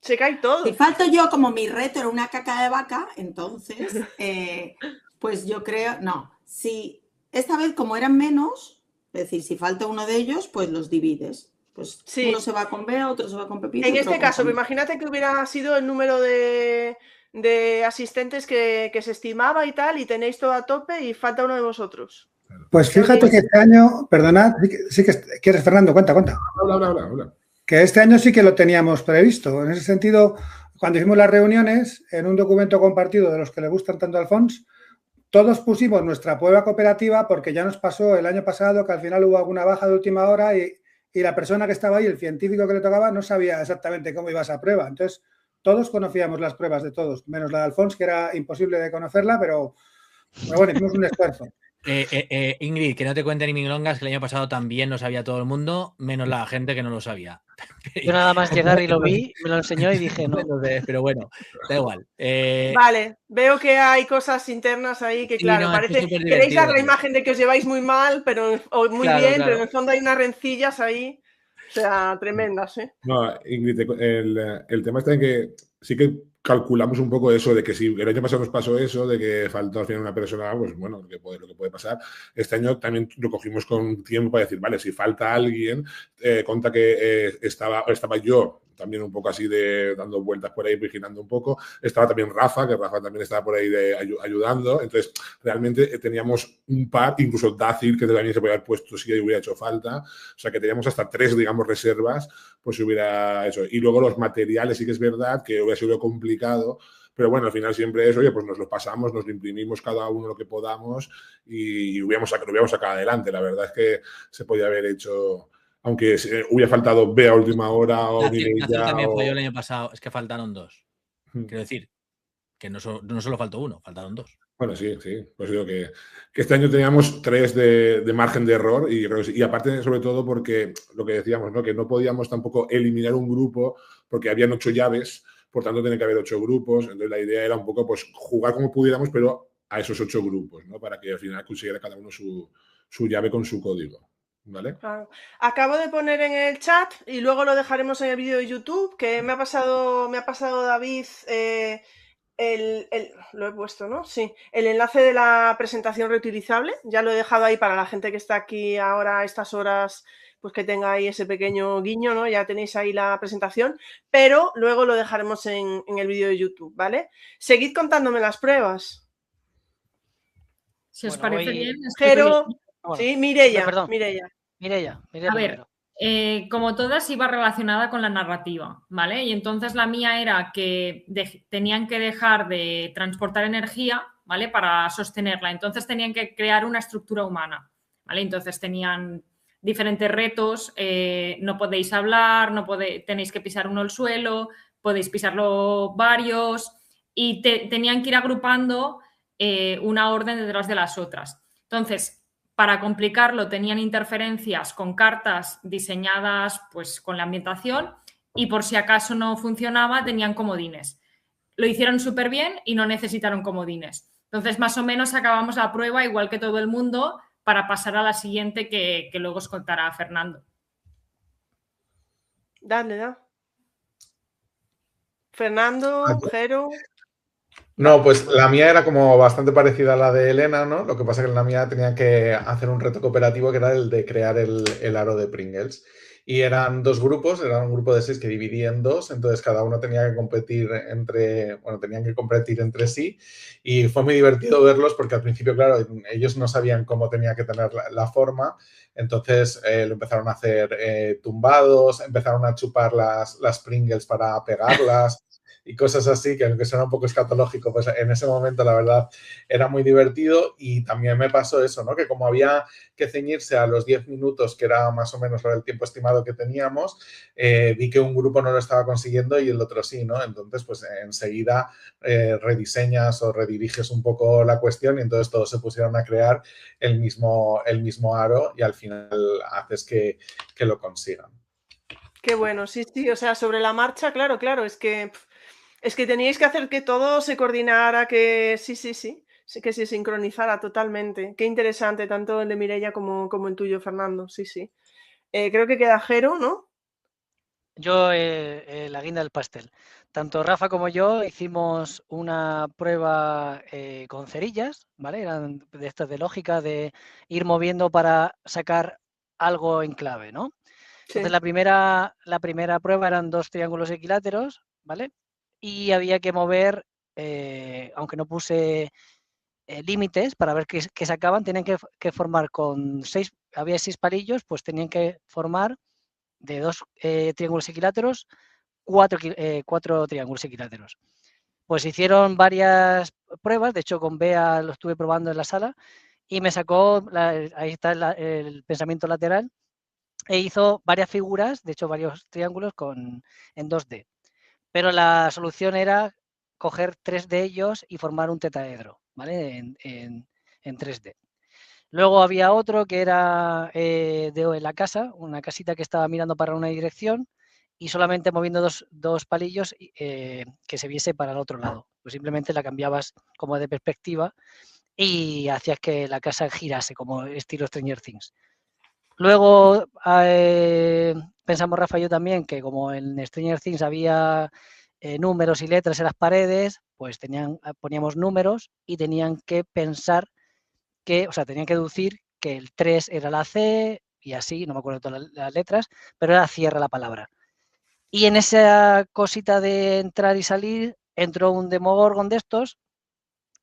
se cae todo. Si falto yo, como mi reto era una caca de vaca, entonces, pues yo creo, no, si esta vez como eran menos, es decir, si falta uno de ellos, pues los divides. Pues sí. Uno se va con Bea, otro se va con Pepito. En este caso, imagínate que hubiera sido el número de asistentes que se estimaba y tal, y tenéis todo a tope y falta uno de vosotros. Pues fíjate que este año, perdonad, sí que quieres, Fernando, cuenta. Habla. Que este año sí que lo teníamos previsto. En ese sentido, cuando hicimos las reuniones, en un documento compartido de los que le gustan tanto a Alfonso, todos pusimos nuestra prueba cooperativa porque ya nos pasó el año pasado que al final hubo alguna baja de última hora y la persona que estaba ahí, el científico que le tocaba, no sabía exactamente cómo iba esa prueba. Entonces, todos conocíamos las pruebas de todos, menos la de Alfonso, que era imposible de conocerla, pero bueno, hicimos un esfuerzo. Ingrid, que no te cuente ni milongas, que el año pasado también lo sabía todo el mundo, menos la gente que no lo sabía. Yo nada más llegar y lo vi, me lo enseñó y dije no. Pero bueno, da igual. Vale, veo que hay cosas internas ahí que, sí, claro, no, parece queréis dar la imagen de que os lleváis muy mal, pero muy claro, bien, claro. pero en el fondo hay unas rencillas ahí, o sea, tremendas, ¿eh? No, Ingrid, el tema está en que sí que calculamos un poco eso, de que si el año pasado nos pasó eso, de que faltó al final una persona, pues bueno, lo que puede pasar. Este año también lo cogimos con tiempo para decir, vale, si falta alguien, conta que estaba yo también un poco así de dando vueltas por ahí, vigilando un poco. Estaba también Rafa, que Rafa también estaba por ahí ayudando. Entonces, realmente teníamos un par, incluso Dacil, que también se podía haber puesto si hubiera hecho falta. O sea, que teníamos hasta 3, digamos, reservas, pues si hubiera hecho. Y luego los materiales, sí que es verdad que hubiera sido complicado, pero bueno, al final siempre es, oye, pues nos lo pasamos, nos lo imprimimos cada uno lo que podamos y lo hubiéramos sacado adelante. La verdad es que se podía haber hecho... Aunque hubiera faltado Bea a última hora o Mireia también falló el año pasado, es que faltaron 2. Quiero decir, que no solo faltó 1, faltaron 2. Bueno, sí. Pues digo que este año teníamos 3 de margen de error y aparte, sobre todo, porque lo que decíamos, ¿no? Que no podíamos tampoco eliminar un grupo porque habían 8 llaves, por tanto tenía que haber 8 grupos. Entonces la idea era un poco pues jugar como pudiéramos, pero a esos 8 grupos, ¿no? Para que al final consiguiera cada uno su llave con su código. ¿Vale? Claro. Acabo de poner en el chat y luego lo dejaremos en el vídeo de YouTube, que me ha pasado David lo he puesto, ¿no? Sí, el enlace de la presentación reutilizable, ya lo he dejado ahí para la gente que está aquí ahora a estas horas, pues que tenga ahí ese pequeño guiño, ¿no? Ya tenéis ahí la presentación, pero luego lo dejaremos en el vídeo de YouTube, ¿vale? Seguid contándome las pruebas. Si os parece bien. Pero... Bueno, sí, Mireia. A ver, como todas iba relacionada con la narrativa, ¿vale? Y entonces la mía era que tenían que dejar de transportar energía, ¿vale? Para sostenerla. Entonces tenían que crear una estructura humana, ¿vale? Entonces tenían diferentes retos, no podéis hablar, tenéis que pisar uno el suelo, podéis pisarlo varios y tenían que ir agrupando una orden detrás de las otras. Entonces, para complicarlo, tenían interferencias con cartas diseñadas pues, con la ambientación y por si acaso no funcionaba, tenían comodines. Lo hicieron súper bien y no necesitaron comodines. Entonces, más o menos acabamos la prueba igual que todo el mundo para pasar a la siguiente que luego os contará Fernando. Dale. Fernando, Jero. No, pues la mía era como bastante parecida a la de Elena, ¿no? Lo que pasa es que en la mía tenía que hacer un reto cooperativo que era el de crear el aro de Pringles. Y eran dos grupos, era un grupo de 6 que dividí en dos, entonces cada uno tenía que competir tenían que competir entre sí y fue muy divertido verlos porque al principio, claro, ellos no sabían cómo tenía que tener la forma, entonces lo empezaron a hacer tumbados, empezaron a chupar las Pringles para pegarlas y cosas así, que aunque suena un poco escatológico, pues en ese momento la verdad era muy divertido y también me pasó eso, ¿no? Que como había que ceñirse a los 10 minutos, que era más o menos el tiempo estimado que teníamos, vi que un grupo no lo estaba consiguiendo y el otro sí, ¿no? Entonces, pues enseguida rediseñas o rediriges un poco la cuestión y entonces todos se pusieron a crear el mismo aro y al final haces que lo consigan. Qué bueno, sí, o sea, sobre la marcha, claro, es que teníais que hacer que todo se coordinara, que sí, que se sincronizara totalmente. Qué interesante, tanto el de Mireia como el tuyo, Fernando, sí. Creo que queda Jero, ¿no? Yo, la guinda del pastel. Tanto Rafa como yo hicimos una prueba con cerillas, ¿vale? Eran de estas de lógica, de ir moviendo para sacar algo en clave, ¿no? Entonces, Sí. la primera prueba eran 2 triángulos equiláteros, ¿vale? Y había que mover, aunque no puse límites para ver qué sacaban, tenían que formar con 6, había 6 palillos, pues tenían que formar de 2 triángulos equiláteros, 4 triángulos equiláteros. Pues hicieron varias pruebas, de hecho con Bea lo estuve probando en la sala y me sacó, ahí está el pensamiento lateral, e hizo varias figuras, de hecho varios triángulos en 2D. Pero la solución era coger 3 de ellos y formar un tetaedro, ¿vale? En 3D. Luego había otro que era de la casa, una casita que estaba mirando para una dirección y solamente moviendo dos palillos que se viese para el otro lado. Pues simplemente la cambiabas como de perspectiva y hacías que la casa girase como estilo Stranger Things. Luego pensamos Rafa y yo también que como en Stranger Things había números y letras en las paredes, pues poníamos números y tenían que pensar tenían que deducir que el 3 era la C y así, no me acuerdo todas las letras, pero era cierra la palabra. Y en esa cosita de entrar y salir entró un Demogorgon de estos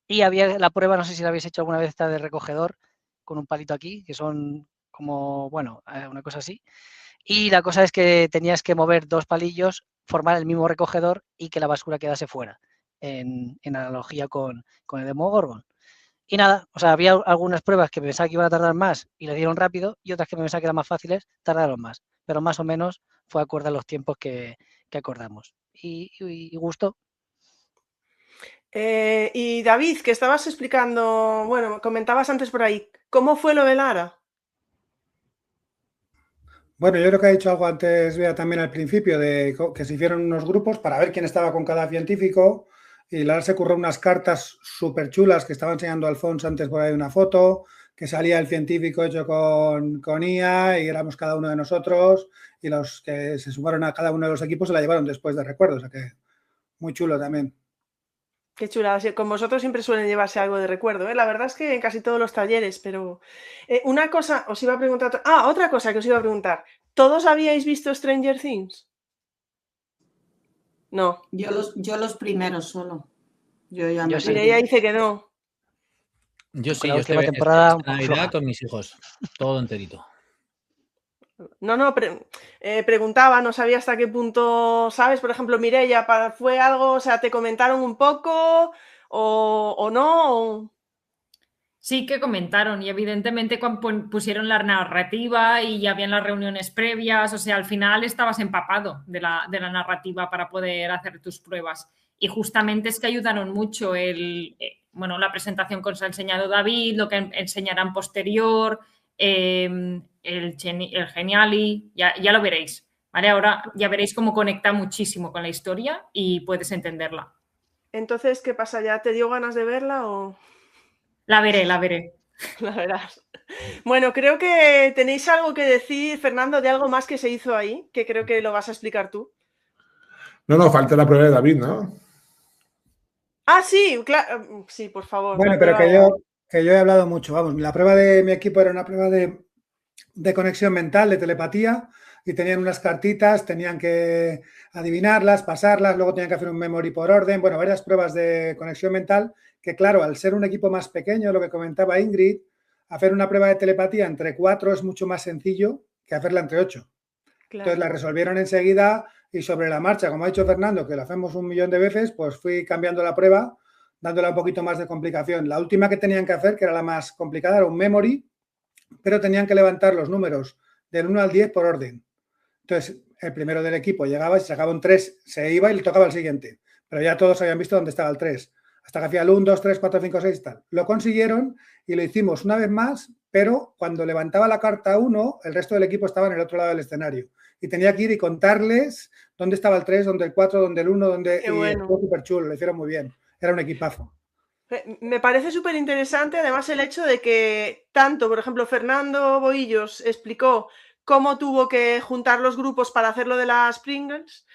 y había la prueba, no sé si la habéis hecho alguna vez, esta de recogedor con un palito aquí, que son como, una cosa así. Y la cosa es que tenías que mover 2 palillos, formar el mismo recogedor y que la basura quedase fuera, en analogía con el Demogorgon. Y nada, había algunas pruebas que pensaba que iban a tardar más y le dieron rápido y otras que pensaba que eran más fáciles, tardaron más. Pero más o menos fue acorde a los tiempos que acordamos. Y gustó. Y David, que estabas explicando, comentabas antes por ahí, ¿cómo fue lo de Lara? Bueno, yo creo que ha dicho algo antes, Bea, también al principio, de que se hicieron unos grupos para ver quién estaba con cada científico. Y Lara se ocurrió unas cartas súper chulas que estaba enseñando Alfonso antes por ahí una foto, que salía el científico hecho con IA y éramos cada uno de nosotros y los que se sumaron a cada uno de los equipos se la llevaron después de recuerdo, o sea que muy chulo también. Qué chula, con vosotros siempre suelen llevarse algo de recuerdo, ¿eh? La verdad es que en casi todos los talleres, pero una cosa os iba a preguntar, otra cosa que os iba a preguntar, ¿todos habíais visto Stranger Things? No. Yo los primeros solo. Yo Mireia dice que no. Yo sí, la yo última estoy temporada esta Navidad con mis hijos, todo enterito. No, preguntaba, no sabía hasta qué punto, ¿sabes? Por ejemplo, Mireia, ¿fue algo, o sea, te comentaron un poco o no? Sí que comentaron y evidentemente cuando pusieron la narrativa y ya habían las reuniones previas, o sea, al final estabas empapado de la narrativa para poder hacer tus pruebas. Y justamente es que ayudaron mucho la presentación que os ha enseñado David, lo que enseñarán posterior, el Geniali, ya lo veréis, ¿vale? Ahora ya veréis cómo conecta muchísimo con la historia y puedes entenderla. Entonces, ¿qué pasa? ¿Ya te dio ganas de verla o...? La veré. La verás. Bueno, creo que tenéis algo que decir, Fernando, de algo más que se hizo ahí, que creo que lo vas a explicar tú. No, falta la prueba de David, ¿no? Ah, sí, claro. Sí, por favor. Bueno, pero que yo he hablado mucho. Vamos, la prueba de mi equipo era una prueba de conexión mental, de telepatía, y tenían unas cartitas, tenían que adivinarlas, pasarlas, luego tenían que hacer un memory por orden, bueno, varias pruebas de conexión mental, que claro, al ser un equipo más pequeño, lo que comentaba Ingrid, hacer una prueba de telepatía entre 4 es mucho más sencillo que hacerla entre 8. Claro. Entonces la resolvieron enseguida y sobre la marcha, como ha dicho Fernando, que lo hacemos 1.000.000 de veces, pues fui cambiando la prueba, dándola un poquito más de complicación. La última que tenían que hacer, que era la más complicada, era un memory, pero tenían que levantar los números del 1 al 10 por orden. Entonces, el primero del equipo llegaba y si sacaba un 3, se iba y le tocaba el siguiente. Pero ya todos habían visto dónde estaba el 3. Hasta que hacía el 1, 2, 3, 4, 5, 6, tal. Lo consiguieron y lo hicimos una vez más, pero cuando levantaba la carta 1, el resto del equipo estaba en el otro lado del escenario. Y tenía que ir y contarles dónde estaba el 3, dónde el 4, dónde el 1, dónde... Qué bueno. Fue súper chulo, lo hicieron muy bien. Era un equipazo. Me parece súper interesante, además, el hecho de que tanto, por ejemplo, Fernando Boillos explicó cómo tuvo que juntar los grupos para hacerlo de las Pringles,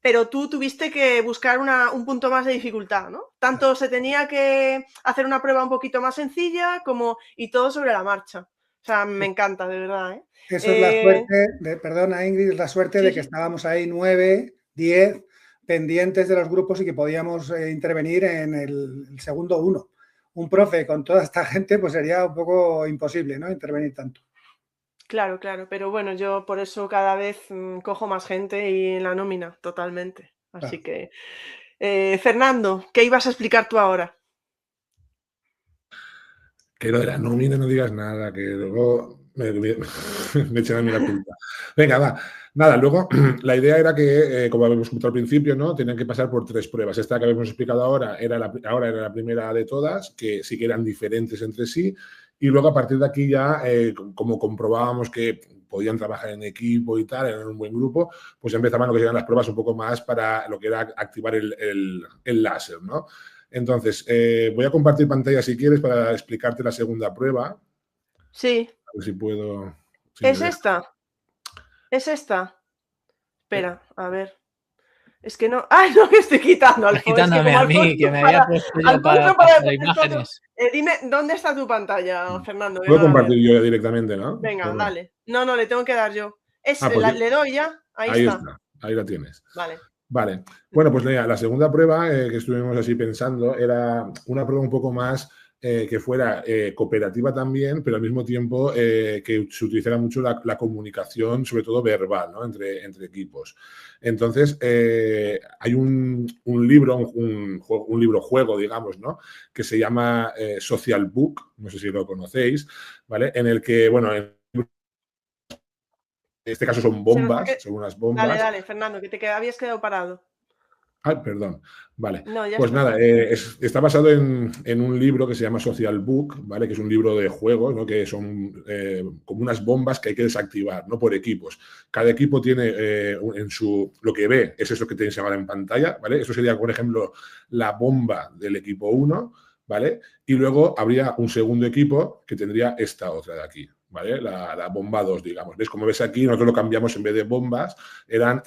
pero tú tuviste que buscar un punto más de dificultad, ¿no? Tanto se tenía que hacer una prueba un poquito más sencilla y todo sobre la marcha. O sea, me encanta, de verdad, ¿eh? Eso es la suerte, perdona Ingrid, es la suerte de que estábamos ahí 9, 10 pendientes de los grupos y que podíamos intervenir en el segundo 1. Un profe con toda esta gente, pues sería un poco imposible, ¿no? Intervenir tanto. Claro, pero bueno, yo por eso cada vez cojo más gente y en la nómina, totalmente. Así que, Fernando, ¿qué ibas a explicar tú ahora? Que lo de la nómina no digas nada, que luego me echan a mí la culpa. Venga, va. Nada, luego la idea era que, como habíamos comentado al principio, ¿no? Tenían que pasar por 3 pruebas. Esta que habíamos explicado ahora era la primera de todas, que sí que eran diferentes entre sí. Y luego a partir de aquí ya, como comprobábamos que podían trabajar en equipo y tal, eran un buen grupo, pues empezaban lo que eran las pruebas un poco más para lo que era activar el láser, ¿no? Entonces, voy a compartir pantalla si quieres para explicarte la segunda prueba. Sí. A ver si puedo... Si ¿Es esta? ¿Es esta? Espera, a ver. Es que no... ¡Ay, no! Que estoy quitando, Alfonso! Quitándome a mí, que me había puesto yo para imágenes. Dime, ¿dónde está tu pantalla, Fernando? Puedo compartir yo directamente, ¿no? Venga, dale. No, le tengo que dar yo. Pues ¿Le doy ya? Ahí está. Ahí la tienes. Vale. Bueno, pues la segunda prueba que estuvimos así pensando era una prueba un poco más que fuera cooperativa también, pero al mismo tiempo que se utilizara mucho la comunicación, sobre todo verbal, ¿no? entre equipos. Entonces, hay un libro, un libro-juego, digamos, ¿no? Que se llama Social Book, no sé si lo conocéis, ¿vale? En el que, bueno, en este caso son bombas, son unas bombas. Dale, Fernando, que te habías quedado parado. Ay, perdón. Vale. No, pues nada, está basado en un libro que se llama Social Book, ¿vale? Que es un libro de juegos, ¿no? Que son como unas bombas que hay que desactivar, ¿no? Por equipos. Cada equipo tiene lo que ve, es eso que tenéis ahora en pantalla, ¿vale? Eso sería, por ejemplo, la bomba del equipo 1, ¿vale? Y luego habría un segundo equipo que tendría esta otra de aquí, ¿vale? La bomba 2, digamos. ¿Ves? Como ves aquí, nosotros lo cambiamos, en vez de bombas, eran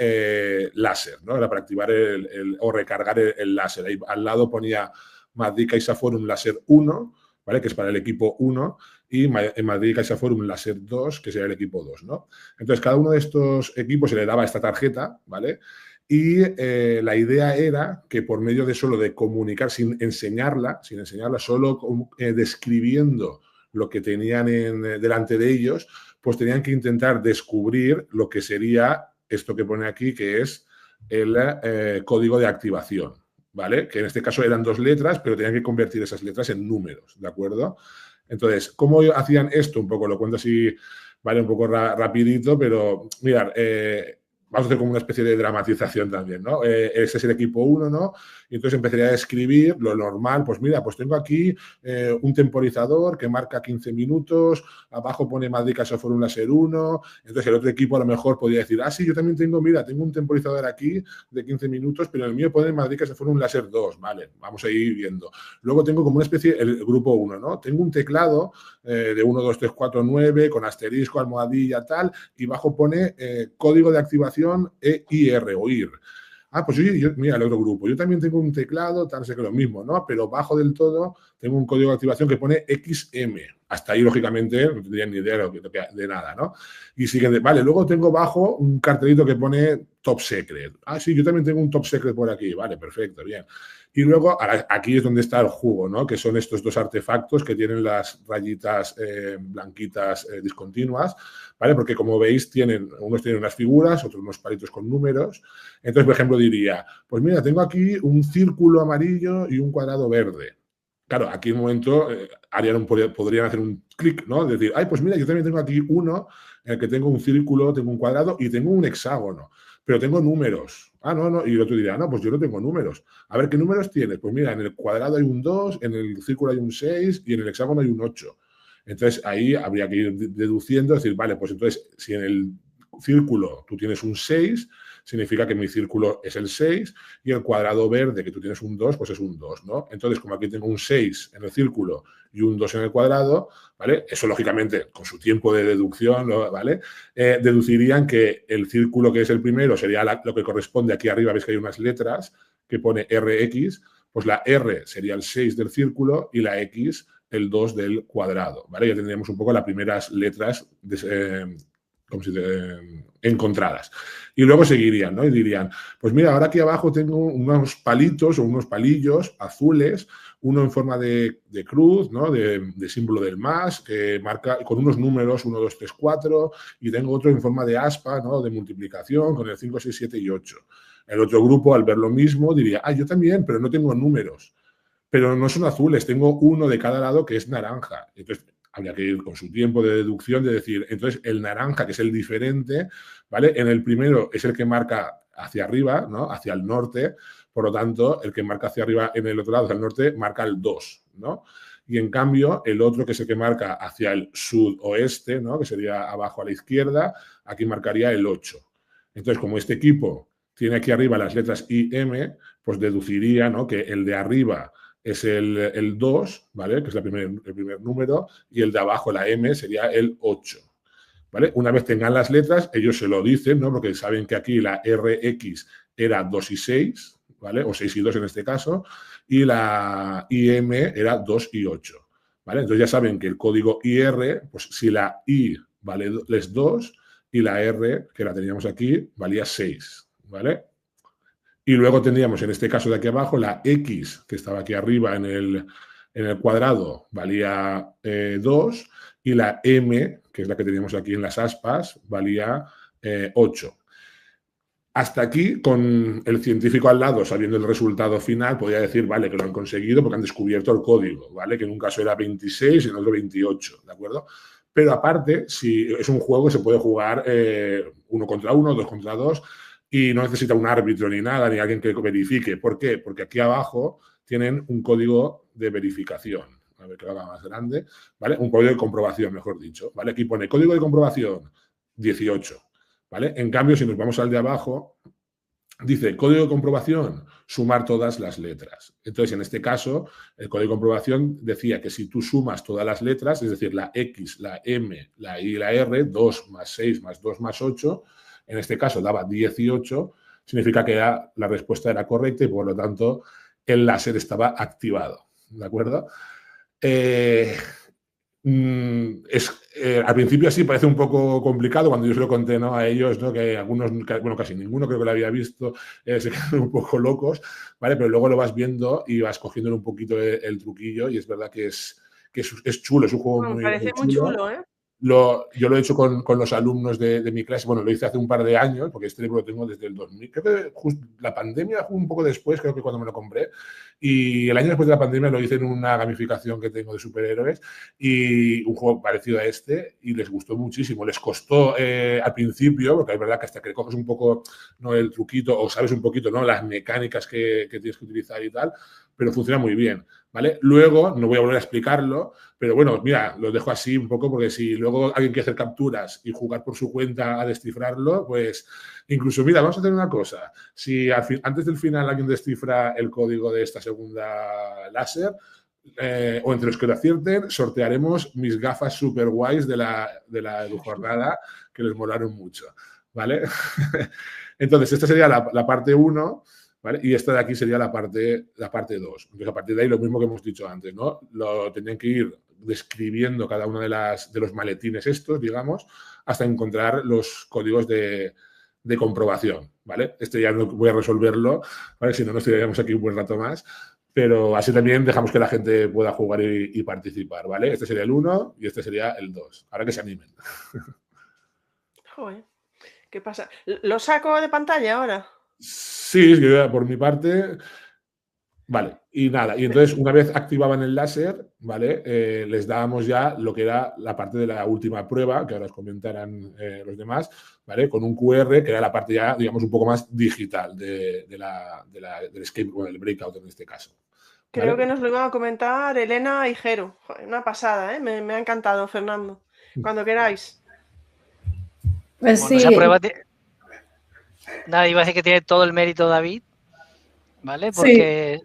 láser, ¿no? Era para activar o recargar el láser. Ahí al lado ponía Madrid CaixaForum láser 1, ¿vale? Que es para el equipo 1, y Madrid CaixaForum láser 2, que sería el equipo 2, ¿no? Entonces, cada uno de estos equipos se le daba esta tarjeta, ¿vale? Y la idea era que por medio de solo de comunicar, sin enseñarla, solo describiendo lo que tenían delante de ellos, pues tenían que intentar descubrir lo que sería esto que pone aquí, que es el código de activación, ¿vale? Que en este caso eran 2 letras, pero tenían que convertir esas letras en números, ¿de acuerdo? Entonces, ¿cómo hacían esto? Un poco, lo cuento así, vale, un poco rapidito, pero mirad, vamos a hacer como una especie de dramatización también, ¿no? Ese es el equipo 1, ¿no? Y entonces empezaría a escribir lo normal, pues mira, pues tengo aquí un temporizador que marca 15 minutos, abajo pone Madrid Caso Forum Láser 1, entonces el otro equipo a lo mejor podría decir, sí, yo también tengo, mira, tengo un temporizador aquí de 15 minutos, pero el mío pone Madrid Caso Forum Láser 2, vale, vamos a ir viendo. Luego tengo como una especie, el grupo 1, ¿no? Tengo un teclado de 1, 2, 3, 4, 9, con asterisco, almohadilla, tal, y bajo pone código de activación EIR o IR. Pues mira, el otro grupo, yo también tengo un teclado, tal, sé que lo mismo, ¿no? Pero bajo del todo tengo un código de activación que pone XM. Hasta ahí, lógicamente, no tendría ni idea de nada, ¿no? Y siguiente, vale, luego tengo bajo un cartelito que pone Top Secret. Sí, yo también tengo un Top Secret por aquí. Vale, perfecto, bien. Y luego, aquí es donde está el jugo, ¿no? Que son estos dos artefactos que tienen las rayitas blanquitas discontinuas, ¿vale? Porque como veis, unos tienen unas figuras, otros unos palitos con números. Entonces, por ejemplo, diría, pues mira, tengo aquí un círculo amarillo y un cuadrado verde. Claro, aquí en un momento podrían hacer un clic, ¿no? Decir, pues mira, yo también tengo aquí uno en el que tengo un círculo, tengo un cuadrado y tengo un hexágono, pero tengo números. No. Y el otro diría, no, pues yo no tengo números. A ver, ¿qué números tienes? Pues mira, en el cuadrado hay un 2, en el círculo hay un 6 y en el hexágono hay un 8. Entonces, ahí habría que ir deduciendo, decir, vale, pues entonces, si en el círculo tú tienes un 6, significa que mi círculo es el 6 y el cuadrado verde que tú tienes un 2, pues es un 2, ¿no? Entonces, como aquí tengo un 6 en el círculo y un 2 en el cuadrado, ¿vale? Eso, lógicamente, con su tiempo de deducción, ¿vale? Deducirían que el círculo que es el primero sería lo que corresponde aquí arriba, veis que hay unas letras que pone RX, pues la R sería el 6 del círculo y la X el 2 del cuadrado, ¿vale? Ya tendríamos un poco las primeras letras encontradas. Y luego seguirían, ¿no? Y dirían, pues mira, ahora aquí abajo tengo unos palitos o unos palillos azules, uno en forma de cruz, ¿no? De símbolo del más, que marca con unos números 1, 2, 3, 4, y tengo otro en forma de aspa, ¿no? De multiplicación con el 5, 6, 7 y 8. El otro grupo, al ver lo mismo, diría, yo también, pero no tengo números. Pero no son azules, tengo uno de cada lado que es naranja. Entonces, habría que ir con su tiempo de deducción de decir, entonces el naranja, que es el diferente, ¿vale? En el primero es el que marca hacia arriba, ¿no? Hacia el norte, por lo tanto, el que marca hacia arriba en el otro lado, hacia el norte, marca el 2, ¿no? Y en cambio, el otro, que es el que marca hacia el sudoeste, ¿no? Que sería abajo a la izquierda, aquí marcaría el 8. Entonces, como este equipo tiene aquí arriba las letras I, M, pues deduciría, ¿no? Que el de arriba es el 2, ¿vale? Que es el primer número, y el de abajo, la M, sería el 8, ¿vale? Una vez tengan las letras, ellos se lo dicen, ¿no? Porque saben que aquí la RX era 2 y 6, ¿vale? O 6 y 2 en este caso, y la IM era 2 y 8, ¿vale? Entonces ya saben que el código IR, pues si la I es 2 y la R, que la teníamos aquí, valía 6, ¿vale? Y luego tendríamos, en este caso de aquí abajo, la X, que estaba aquí arriba en el cuadrado, valía 2, y la M, que es la que teníamos aquí en las aspas, valía 8. Hasta aquí, con el científico al lado, sabiendo el resultado final, podría decir, vale, que lo han conseguido porque han descubierto el código, ¿vale? Que en un caso era 26 y en otro 28, ¿de acuerdo? Pero aparte, si es un juego que se puede jugar 1 contra 1, 2 contra 2, y no necesita un árbitro ni nada, ni alguien que verifique. ¿Por qué? Porque aquí abajo tienen un código de verificación. A ver que lo haga más grande, ¿vale? Un código de comprobación, mejor dicho, ¿vale? Aquí pone código de comprobación 18, ¿vale? En cambio, si nos vamos al de abajo, dice código de comprobación, sumar todas las letras. Entonces, en este caso, el código de comprobación decía que si tú sumas todas las letras, es decir, la X, la M, la I y la R, 2 más 6 más 2 más 8, en este caso daba 18, significa que la respuesta era correcta y por lo tanto el láser estaba activado, ¿de acuerdo? Al principio así parece un poco complicado cuando yo se lo conté, ¿no? A ellos, ¿no? Que algunos, bueno, casi ninguno creo que lo había visto, se quedaron un poco locos, ¿vale? Pero luego lo vas viendo y vas cogiendo un poquito el truquillo y es verdad que es chulo, es un juego muy, parece muy muy chulo. chulo, ¿eh? Yo lo he hecho con los alumnos de mi clase. Bueno, lo hice hace un par de años, porque este libro lo tengo desde el 2000. Creo que la pandemia fue un poco después, creo que cuando me lo compré. Y el año después de la pandemia lo hice en una gamificación que tengo de superhéroes y un juego parecido a este, y les gustó muchísimo. Les costó al principio, porque es verdad que hasta que coges un poco, ¿no?, el truquito o sabes un poquito, ¿no?, las mecánicas que tienes que utilizar y tal, pero funciona muy bien, ¿vale? Luego, no voy a volver a explicarlo, pero bueno, mira, lo dejo así un poco porque si luego alguien quiere hacer capturas y jugar por su cuenta a descifrarlo, pues incluso, mira, vamos a hacer una cosa. Si antes del final alguien descifra el código de esta segunda láser, o entre los que lo acierten, sortearemos mis gafas super guays de la jornada, que les molaron mucho, ¿vale? Entonces, esta sería la parte 1, ¿vale? Y esta de aquí sería la parte 2. Entonces, a partir de ahí, lo mismo que hemos dicho antes, ¿no? Lo tenían que ir describiendo cada uno de los maletines estos, digamos, hasta encontrar los códigos de comprobación, ¿vale? Este ya no voy a resolverlo, ¿vale? Si no, nos tiraríamos aquí un buen rato más, pero así también dejamos que la gente pueda jugar y participar, ¿vale? Este sería el 1 y este sería el 2. Ahora que se animen. Joder, ¿qué pasa? ¿Lo saco de pantalla ahora? Sí, por mi parte... Vale, y nada, y entonces una vez activaban el láser, ¿vale? Les dábamos ya lo que era la parte de la última prueba, que ahora os comentarán los demás, ¿vale? Con un QR, que era la parte ya, digamos, un poco más digital del escape, bueno, del breakout en este caso. ¿Vale? Creo que nos lo iban a comentar Elena y Jero. Joder, una pasada, ¿eh? Me ha encantado, Fernando. Cuando queráis. Pues Bueno, sí. esa prueba nada, iba a decir que tiene todo el mérito David, ¿vale? Porque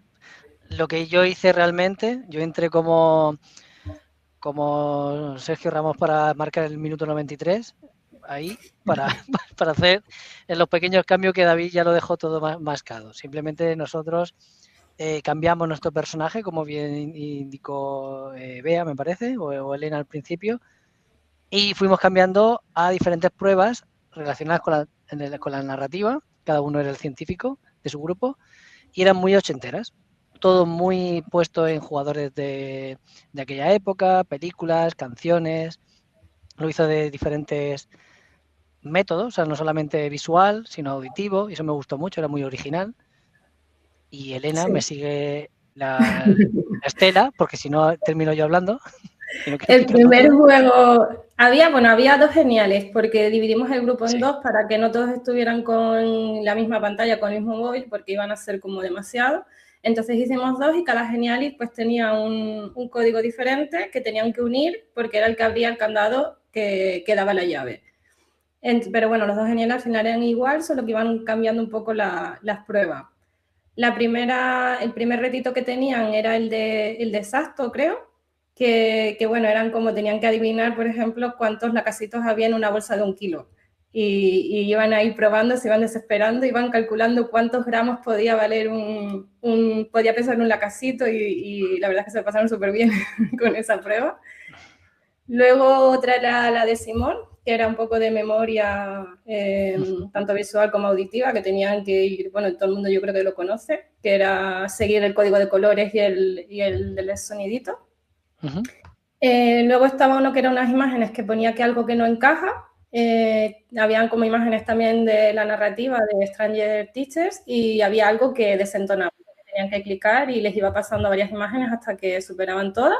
lo que yo hice realmente, yo entré como Sergio Ramos para marcar el minuto 93, ahí, para hacer en los pequeños cambios que David ya lo dejó todo mascado. Simplemente nosotros cambiamos nuestro personaje, como bien indicó Bea, me parece, o Elena al principio, y fuimos cambiando a diferentes pruebas relacionadas con la narrativa. Cada uno era el científico de su grupo y eran muy ochenteras. Todo muy puesto en jugadores de aquella época, películas, canciones. Lo hizo de diferentes métodos, o sea, no solamente visual, sino auditivo, y eso me gustó mucho, era muy original. Y Elena me sigue la estela, porque si no termino yo hablando. El primer juego, había dos geniales, porque dividimos el grupo en dos para que no todos estuvieran con la misma pantalla, con el mismo móvil, porque iban a ser como demasiado. Entonces hicimos dos y cada genialis pues tenía un código diferente que tenían que unir porque era el que abría el candado que daba la llave. Pero bueno, los dos geniales al final eran igual, solo que iban cambiando un poco las pruebas. El primer retito que tenían era el de Sasto, creo, que bueno, eran como tenían que adivinar, por ejemplo, cuántos lacasitos había en una bolsa de 1 kilo. Y iban ahí probando, se iban desesperando, iban calculando cuántos gramos podía valer podía pesar un lacasito y la verdad es que se pasaron súper bien con esa prueba. Luego otra era la de Simón, que era un poco de memoria, tanto visual como auditiva, que tenían que ir, bueno, todo el mundo yo creo que lo conoce, que era seguir el código de colores y el del sonidito. Uh-huh. Luego estaba uno que era unas imágenes que ponía que algo que no encaja. Habían como imágenes también de la narrativa de Stranger Teachers y había algo que desentonaba. Tenían que clicar y les iba pasando varias imágenes hasta que superaban todas.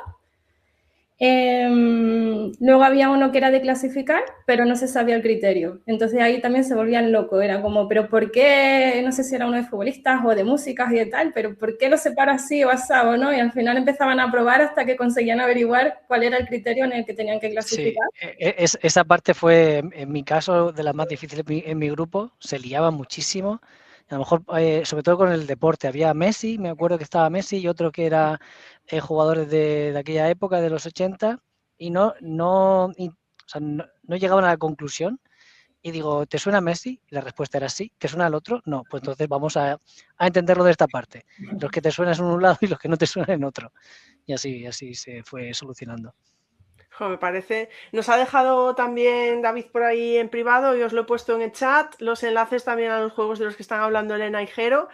Luego había uno que era de clasificar, pero no se sabía el criterio. Entonces ahí también se volvían locos. Era como, ¿pero por qué? No sé si era uno de futbolistas o de músicas y de tal, pero ¿por qué lo separa así o asado, no? Y al final empezaban a probar hasta que conseguían averiguar cuál era el criterio en el que tenían que clasificar. Sí, esa parte fue, en mi caso, de las más difíciles en mi grupo. Se liaba muchísimo. A lo mejor, sobre todo con el deporte, había Messi, me acuerdo que estaba Messi y otro que era jugadores de aquella época, de los 80, y no llegaban a la conclusión. Y digo, ¿te suena Messi? Y la respuesta era sí. ¿Te suena el otro? No, pues entonces vamos a entenderlo de esta parte. Los que te suenan en un lado y los que no te suenan en otro. Y así se fue solucionando. Me parece. Nos ha dejado también David por ahí en privado y os lo he puesto en el chat, los enlaces también a los juegos de los que están hablando Elena y Jero,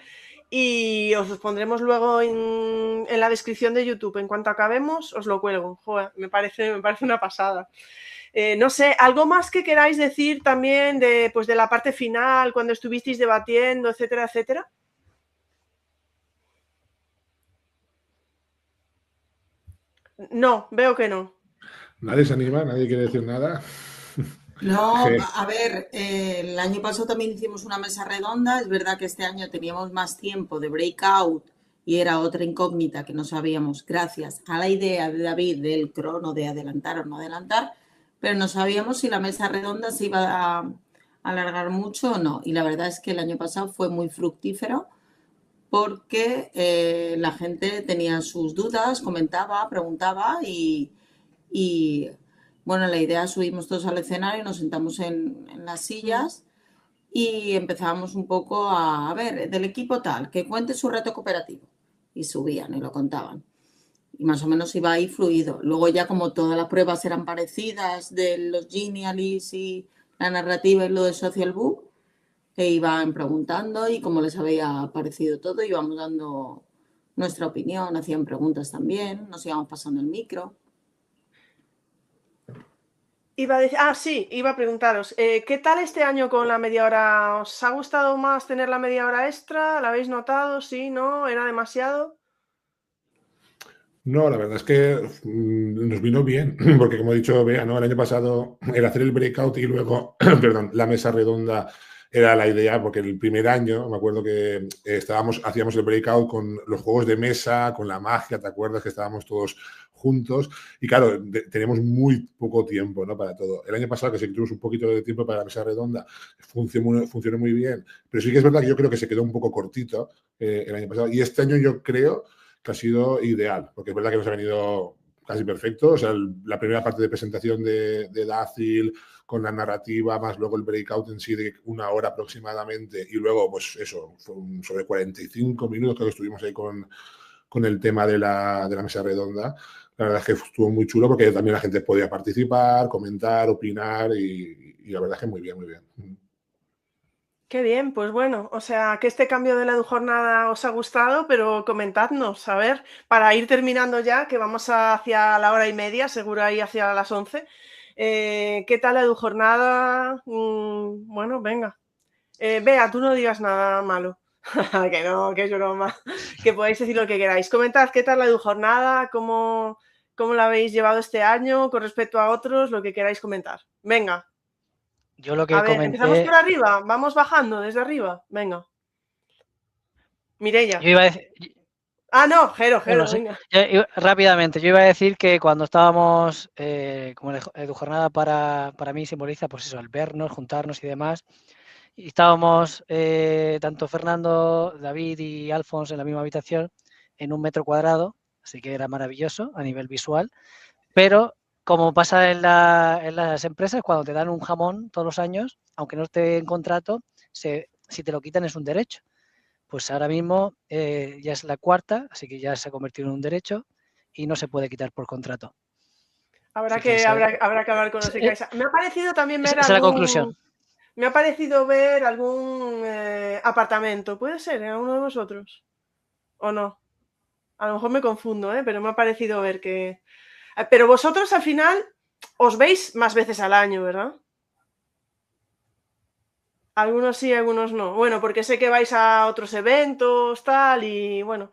y os los pondremos luego en la descripción de YouTube. En cuanto acabemos, os lo cuelgo. Joder, me parece una pasada. No sé, ¿algo más que queráis decir también de la parte final, cuando estuvisteis debatiendo, etcétera, etcétera? No, veo que no. ¿Nadie se anima? ¿Nadie quiere decir nada? No, a ver, el año pasado también hicimos una mesa redonda. Es verdad que este año teníamos más tiempo de breakout y era otra incógnita que no sabíamos, gracias a la idea de David del crono de adelantar o no adelantar, pero no sabíamos si la mesa redonda se iba a alargar mucho o no. Y la verdad es que el año pasado fue muy fructífero porque la gente tenía sus dudas, comentaba, preguntaba y bueno, la idea, subimos todos al escenario, nos sentamos en las sillas y empezábamos un poco a ver, del equipo tal, que cuente su reto cooperativo. Y subían y lo contaban. Y más o menos iba ahí fluido. Luego ya como todas las pruebas eran parecidas de los Genialis y la narrativa y lo de Social Book, que iban preguntando y como les había parecido todo, íbamos dando nuestra opinión, hacían preguntas también, nos íbamos pasando el micro. Iba a preguntaros, ¿qué tal este año con la media hora? ¿Os ha gustado más tener la media hora extra? ¿La habéis notado? ¿Sí? ¿No? ¿Era demasiado? No, la verdad es que nos vino bien, porque como he dicho Bea, ¿no? El año pasado el hacer el breakout y luego, perdón, la mesa redonda era la idea, porque el primer año me acuerdo que hacíamos el breakout con los juegos de mesa, con la magia, ¿te acuerdas? Que estábamos todos juntos y claro, teníamos muy poco tiempo, ¿no? Para todo. El año pasado que sí que tuvimos un poquito de tiempo para la mesa redonda, funcionó muy bien, pero sí que es verdad que yo creo que se quedó un poco cortito el año pasado y este año yo creo que ha sido ideal, porque es verdad que nos ha venido casi perfecto. O sea, la primera parte de presentación de Dacil con la narrativa, más luego el breakout en sí de 1 hora aproximadamente, y luego, pues eso, fue sobre 45 minutos creo que estuvimos ahí con el tema de la mesa redonda. La verdad es que estuvo muy chulo porque también la gente podía participar, comentar, opinar y la verdad es que muy bien, muy bien. Qué bien, pues bueno, o sea, que este cambio de la jornada os ha gustado, pero comentadnos, a ver, para ir terminando ya, que vamos hacia la 1:30, seguro ahí hacia las 11. ¿Qué tal la jornada? Bueno, venga. Bea, tú no digas nada malo. Que no, que es broma. Que podáis decir lo que queráis. Comentad qué tal la jornada, cómo la habéis llevado este año con respecto a otros, lo que queráis comentar. Venga. Yo lo que A ver, comenté... empezamos por arriba, vamos bajando desde arriba. Venga. Mireia. Yo iba a decir... No, Jero, bueno, venga. Rápidamente, yo iba a decir que cuando estábamos, como EduJornada para mí simboliza, pues eso, el vernos, juntarnos y demás. Y estábamos tanto Fernando, David y Alfons en la misma habitación, en 1 metro cuadrado, así que era maravilloso a nivel visual. Pero como pasa en las empresas, cuando te dan un jamón todos los años, aunque no esté en contrato, si te lo quitan es un derecho. Pues ahora mismo ya es la 4ª, así que ya se ha convertido en un derecho y no se puede quitar por contrato. Habrá que hablar con los de Caixa. Me ha parecido también ver esa es la conclusión. Me ha parecido ver algún apartamento. ¿Puede ser en uno de vosotros? ¿O no? A lo mejor me confundo, pero me ha parecido ver que... Pero vosotros al final os veis más veces al año, ¿verdad? Algunos sí, algunos no. Bueno, porque sé que vais a otros eventos, tal, y bueno,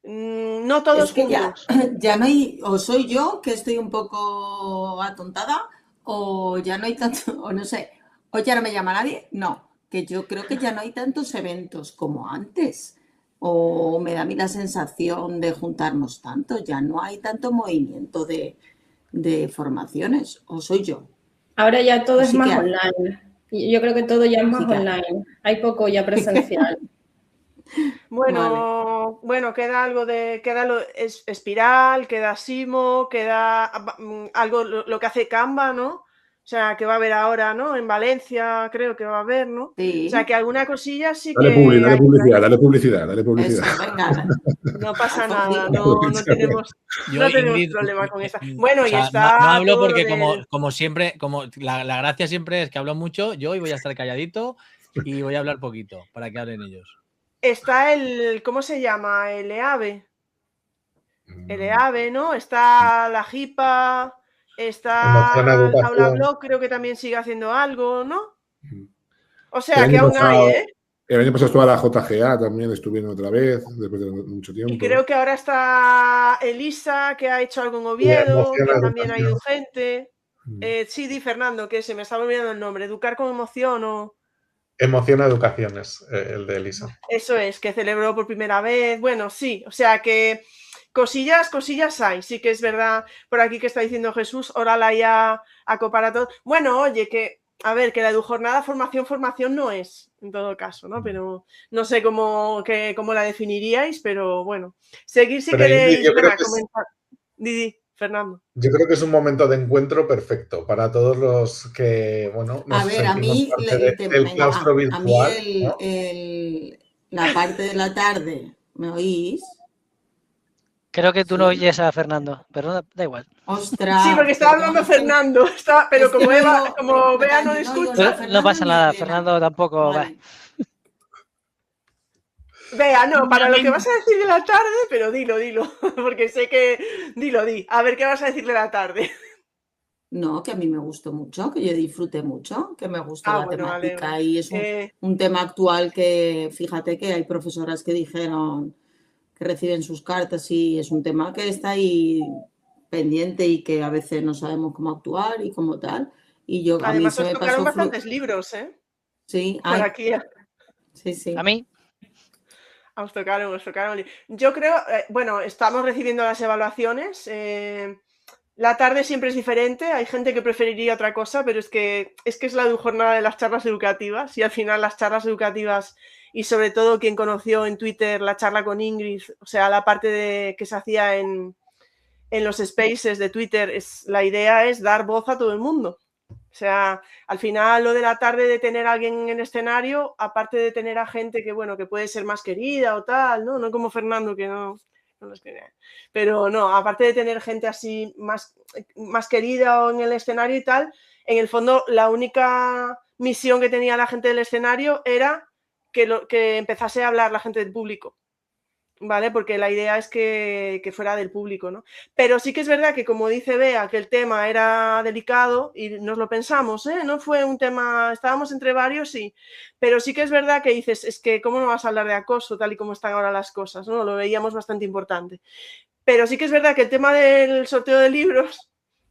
no todos es que juntos. Ya no hay, o soy yo que estoy un poco atontada, o ya no hay tanto, o no sé, o ya no me llama nadie. No, que yo creo que ya no hay tantos eventos como antes. O me da a mí la sensación de juntarnos tanto, ya no hay tanto movimiento de formaciones, o soy yo. Ahora ya todo es más online. Yo creo que todo ya es más online. Hay poco ya presencial. Bueno, queda algo de Espiral, queda Simo, queda algo lo que hace Canva, ¿no? O sea, que va a haber ahora, ¿no? En Valencia creo que va a haber, ¿no? Sí. O sea, que alguna cosilla sí dale que... Dale publicidad. Eso, venga. No pasa nada, no tenemos problema con esta. Bueno, y está... No hablo porque como siempre, como la gracia siempre es que hablo mucho, yo hoy voy a estar calladito y voy a hablar poquito para que hablen ellos. Está ¿cómo se llama? El EAVE. El EAVE, ¿no? Está la JIPA Está Emociona Educación. Aula Blog, creo que también sigue haciendo algo, ¿no? Ujú. O sea, El que año aún hay, pasado- ¿eh? El año pasado estuvo la JGA, también estuvieron otra vez, después de mucho tiempo. Y creo que ahora está Elisa, que ha hecho algo en Oviedo, Emociona que también ha ido Educación. gente. Sí, di Fernando, que se me estaba olvidando el nombre. Educar con emoción o... Emociona Educación es el de Elisa. Eso es, que celebró por primera vez. Bueno, sí, o sea que cosillas hay. Sí que es verdad, por aquí que está diciendo Jesús, órala ya a copar a todos. Bueno, oye, que, a ver, que la edujornada formación no es, en todo caso, ¿no? Pero no sé cómo la definiríais, pero bueno. Seguir si Pero queréis. Ingrid, yo creo Venga, que comentar. Didi, Fernando. Yo creo que es un momento de encuentro perfecto para todos los que, bueno, nos A ver, a sentimos mí, parte del venga, claustro a mí virtual, ¿no? la parte de la tarde, ¿me oís? Creo que tú Sí. no oyes a Fernando, pero da igual. Ostras. Sí, porque estaba hablando Fernando, pero es que como no Eva, oigo- como verdad, Bea no yo no oigo escucha. ni a No Fernando pasa ni a nada, Elena. Fernando tampoco. Vale. Vea, no, para lo que vas a decir de la tarde, pero dilo, porque sé que... Dilo, a ver qué vas a decir de la tarde. No, que a mí me gustó mucho, que yo disfruté mucho, que me gustó la bueno, temática vale. y es un tema actual que, fíjate que hay profesoras que dijeron que reciben sus cartas y es un tema que está ahí pendiente y que a veces no sabemos cómo actuar y cómo tal. Y yo, a mí Además, se os me tocaron pasó... bastantes libros, ¿eh? Sí, Por aquí. Sí. A mí. Os tocaron. Yo creo, bueno, estamos recibiendo las evaluaciones. La tarde siempre es diferente. Hay gente que preferiría otra cosa, pero es que es la jornada de las charlas educativas y al final las charlas educativas y sobre todo quien conoció en Twitter la charla con Ingrid, o sea, la parte que se hacía en los spaces de Twitter, la idea es dar voz a todo el mundo. O sea, al final lo de la tarde de tener a alguien en el escenario, aparte de tener a gente que, bueno, que puede ser más querida o tal, ¿no? No como Fernando, que no es querida. Pero no, aparte de tener gente así más querida o en el escenario y tal, en el fondo la única misión que tenía la gente del escenario era que empezase a hablar la gente del público. ¿Vale? Porque la idea es que fuera del público, ¿no? Pero sí que es verdad que, como dice Bea, que el tema era delicado y nos lo pensamos, ¿eh? No fue un tema, estábamos entre varios, sí, pero sí que es verdad que dices, es que ¿cómo no vas a hablar de acoso tal y como están ahora las cosas, ¿no? Lo veíamos bastante importante. Pero sí que es verdad que el tema del sorteo de libros,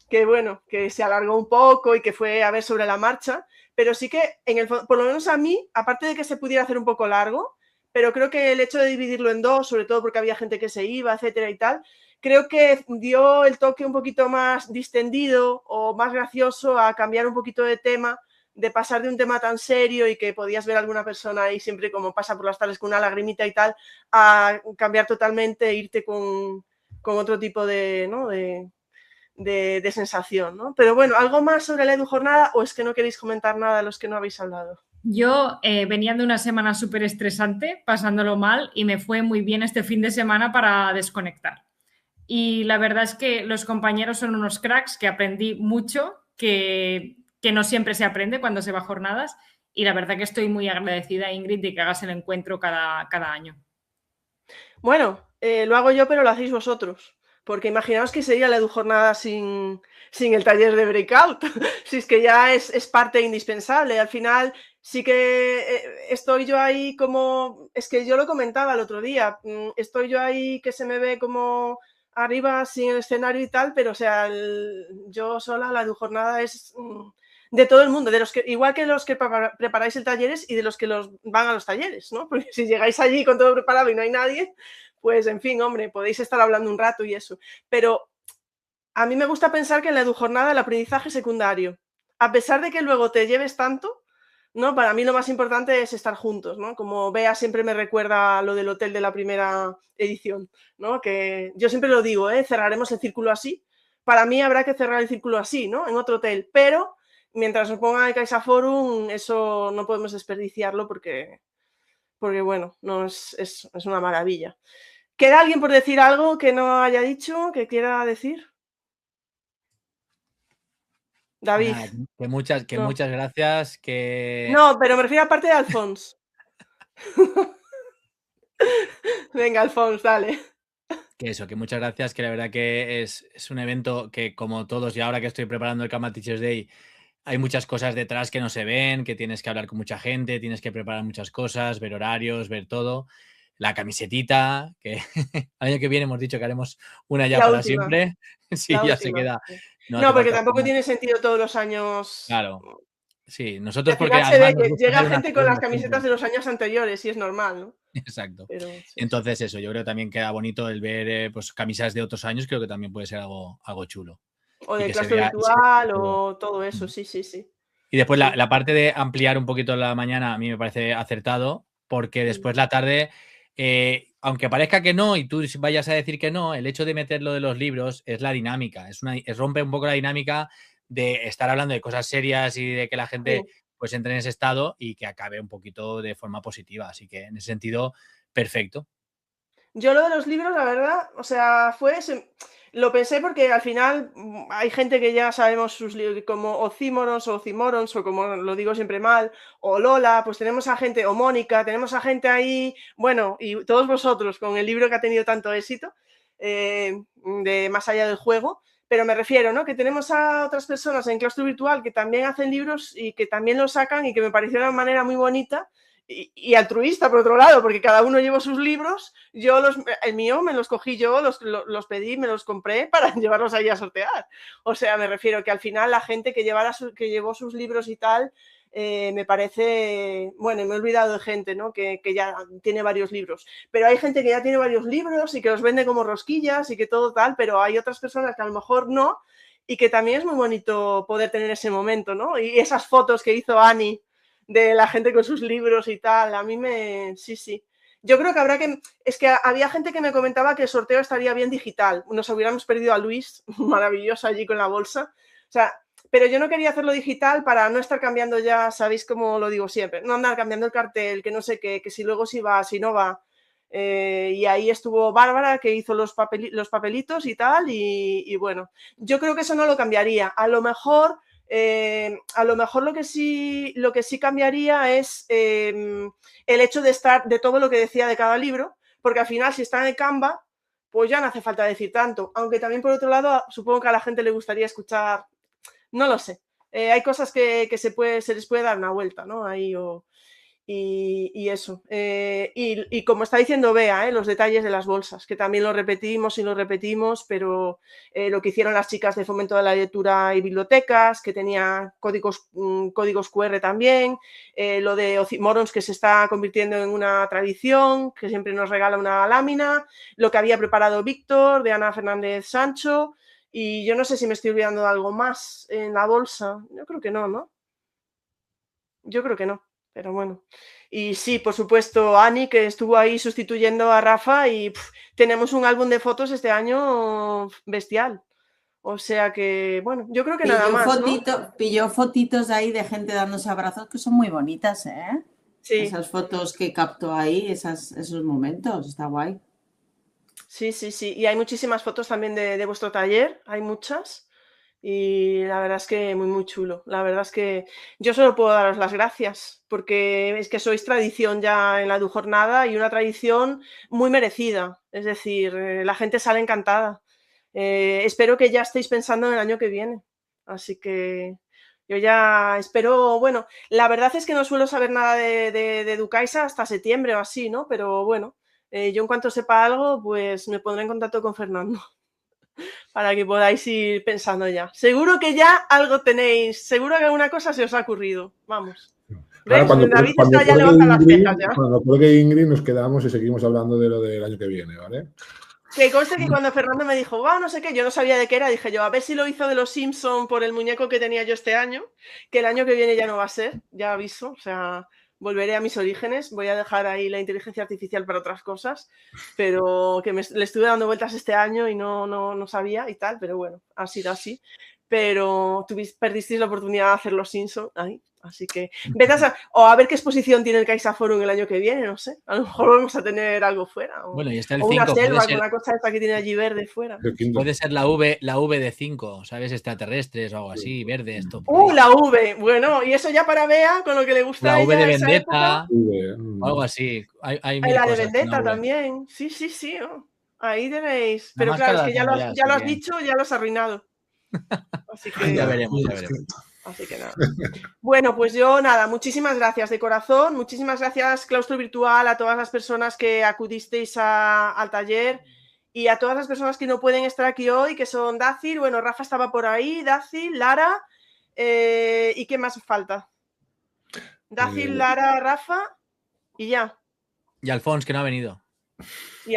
que bueno, que se alargó un poco y que fue a ver sobre la marcha, pero sí que, por lo menos a mí, aparte de que se pudiera hacer un poco largo, pero creo que el hecho de dividirlo en dos, sobre todo porque había gente que se iba, etcétera y tal, creo que dio el toque un poquito más distendido o más gracioso a cambiar un poquito de tema, de pasar de un tema tan serio y que podías ver a alguna persona ahí siempre como pasa por las tardes con una lagrimita y tal, a cambiar totalmente e irte con otro tipo de, ¿no? de sensación, ¿no? Pero bueno, ¿algo más sobre la edujornada o es que no queréis comentar nada de los que no habéis hablado? Yo venía de una semana súper estresante, pasándolo mal, y me fue muy bien este fin de semana para desconectar. Y la verdad es que los compañeros son unos cracks, que aprendí mucho, que no siempre se aprende cuando se va a jornadas, y la verdad que estoy muy agradecida, Ingrid, de que hagas el encuentro cada año. Bueno, lo hago yo, pero lo hacéis vosotros. Porque imaginaos que sería la edujornada sin el taller de breakout. Si es que ya es parte indispensable. Al final sí que estoy yo ahí como... Es que yo lo comentaba el otro día. Estoy yo ahí que se me ve como arriba sin el escenario y tal, pero o sea, yo sola, la edujornada es de todo el mundo, de los que, igual que los que preparáis el talleres y de los que van a los talleres, ¿no? Porque si llegáis allí con todo preparado y no hay nadie, pues en fin, hombre, podéis estar hablando un rato y eso. Pero a mí me gusta pensar que en la edujornada el aprendizaje es secundario. A pesar de que luego te lleves tanto, ¿no? Para mí lo más importante es estar juntos, ¿no? Como Bea siempre me recuerda lo del hotel de la primera edición, ¿no? Que yo siempre lo digo, cerraremos el círculo así. Para mí habrá que cerrar el círculo así, ¿no? En otro hotel, pero mientras nos pongan el CaixaForum, eso no podemos desperdiciarlo porque bueno, no es una maravilla. ¿Queda alguien por decir algo que no haya dicho, que quiera decir? David. Nada, que muchas gracias. No, pero me refiero a parte de Alfons. Venga, Alfons, dale. Que eso, que muchas gracias, que la verdad que es un evento que, como todos, y ahora que estoy preparando el Kama Teachers Day, hay muchas cosas detrás que no se ven, que tienes que hablar con mucha gente, tienes que preparar muchas cosas, ver horarios, ver todo. La camisetita, que el año que viene hemos dicho que haremos una ya La para última, siempre. Sí, la ya se última. queda. Sí. No No, hace porque falta tampoco hacer más. tiene sentido todos los años. Claro. Sí, Y nosotros al porque final se además ve nos que gusta llega hacer una gente con las segunda camisetas siempre. de los años anteriores y es normal, ¿no? Exacto. Pero sí, sí. Entonces eso, yo creo que también queda bonito el ver pues camisas de otros años, creo que también puede ser algo chulo. O Y de que se claustro vea virtual todo. o todo eso, sí, sí, sí. Y después Sí. la parte de ampliar un poquito la mañana a mí me parece acertado, porque después la tarde, aunque parezca que no y tú vayas a decir que no, el hecho de meter lo de los libros es la dinámica, rompe un poco la dinámica de estar hablando de cosas serias y de que la gente Sí. pues entre en ese estado y que acabe un poquito de forma positiva. Así que en ese sentido, perfecto. Yo lo de los libros, la verdad, o sea, lo pensé porque al final hay gente que ya sabemos sus libros, como Ocímoros o Cimorons, o como lo digo siempre mal, o Lola, pues tenemos a gente, o Mónica, tenemos a gente ahí, bueno, y todos vosotros con el libro que ha tenido tanto éxito, de Más allá del juego, pero me refiero, ¿no? Que tenemos a otras personas en Claustro Virtual que también hacen libros y que también los sacan y que me pareció una manera muy bonita y altruista, por otro lado, porque cada uno llevó sus libros, el mío me los cogí yo, los pedí, me los compré para llevarlos ahí a sortear. O sea, me refiero que al final la gente que llevó sus libros y tal, me parece, bueno, me he olvidado de gente, ¿no? Que ya tiene varios libros, pero hay gente que ya tiene varios libros y que los vende como rosquillas y que todo tal, pero hay otras personas que a lo mejor no, y que también es muy bonito poder tener ese momento, ¿no? Y esas fotos que hizo Ani de la gente con sus libros y tal, a mí sí, sí. Yo creo que es que había gente que me comentaba que el sorteo estaría bien digital, nos hubiéramos perdido a Luis, maravilloso allí con la bolsa, o sea, pero yo no quería hacerlo digital para no estar cambiando ya, sabéis cómo lo digo siempre, no andar cambiando el cartel, que no sé qué, que si luego sí va, si no va. Y ahí estuvo Bárbara, que hizo los papelitos y tal, y bueno, yo creo que eso no lo cambiaría. A lo mejor lo que sí cambiaría es el hecho de todo lo que decía de cada libro, porque al final si está en el Canva, pues ya no hace falta decir tanto, aunque también por otro lado supongo que a la gente le gustaría escuchar, no lo sé, hay cosas que se les puede dar una vuelta, ¿no? Ahí y eso. Y como está diciendo Bea, los detalles de las bolsas, que también lo repetimos y lo repetimos, pero lo que hicieron las chicas de Fomento de la Lectura y Bibliotecas, que tenía códigos QR también, lo de Ocimorons, que se está convirtiendo en una tradición, que siempre nos regala una lámina, lo que había preparado Víctor, de Ana Fernández Sancho, y yo no sé si me estoy olvidando de algo más en la bolsa. Yo creo que no, ¿no? Yo creo que no. Pero bueno, y sí, por supuesto, Ani, que estuvo ahí sustituyendo a Rafa y tenemos un álbum de fotos este año bestial. O sea que, bueno, yo creo que nada más, ¿no? Pilló fotitos ahí de gente dándose abrazos que son muy bonitas, ¿eh? Sí. Esas fotos que captó ahí, esos momentos, está guay. Sí, sí, sí. Y hay muchísimas fotos también de vuestro taller, hay muchas. Y la verdad es que muy, muy chulo. La verdad es que yo solo puedo daros las gracias, porque es que sois tradición ya en la Edujornada y una tradición muy merecida. Es decir, la gente sale encantada. Espero que ya estéis pensando en el año que viene. Así que yo ya espero, bueno, la verdad es que no suelo saber nada de Educaisa hasta septiembre o así, ¿no? Pero bueno, yo en cuanto sepa algo, pues me pondré en contacto con Fernando. Para que podáis ir pensando ya. Seguro que ya algo tenéis, seguro que alguna cosa se os ha ocurrido. Vamos. Claro, David está ya levantando las cejas ya. Cuando cuelgue Ingrid nos quedamos y seguimos hablando de lo del año que viene, ¿vale? Que conste que cuando Fernando me dijo, no sé qué, yo no sabía de qué era, dije yo, a ver si lo hizo de los Simpson por el muñeco que tenía yo este año, que el año que viene ya no va a ser, ya aviso, o sea, volveré a mis orígenes, voy a dejar ahí la inteligencia artificial para otras cosas, pero que le estuve dando vueltas este año y no sabía y tal, pero bueno, ha sido así. Pero perdisteis la oportunidad de hacer los Simpsons ahí, así que o a ver qué exposición tiene el Caixa Forum el año que viene, no sé, a lo mejor vamos a tener algo fuera, bueno, y está el o 5, una selva, una cosa esta que tiene allí verde fuera. Puede ser la V de 5, ¿sabes? Extraterrestres o algo así, verde, esto. La V, bueno, y eso ya para Bea, con lo que le gusta la a V ella de esa Vendetta, época. o algo así. Hay La de cosas Vendetta también, sí, oh. Ahí tenéis. La Pero claro, es máscara que ya la lo, tengo ya lo has así que- dicho, ya lo has arruinado. Así que, Ya veremos, ya veremos. así que nada. Bueno, pues yo nada, muchísimas gracias de corazón, muchísimas gracias Claustro Virtual, a todas las personas que acudisteis al taller y a todas las personas que no pueden estar aquí hoy, que son Dacil, bueno, Rafa estaba por ahí, Dacil, Lara, ¿y qué más falta? Dacil, Lara, Rafa y ya. Y Alfons, que no ha venido. Y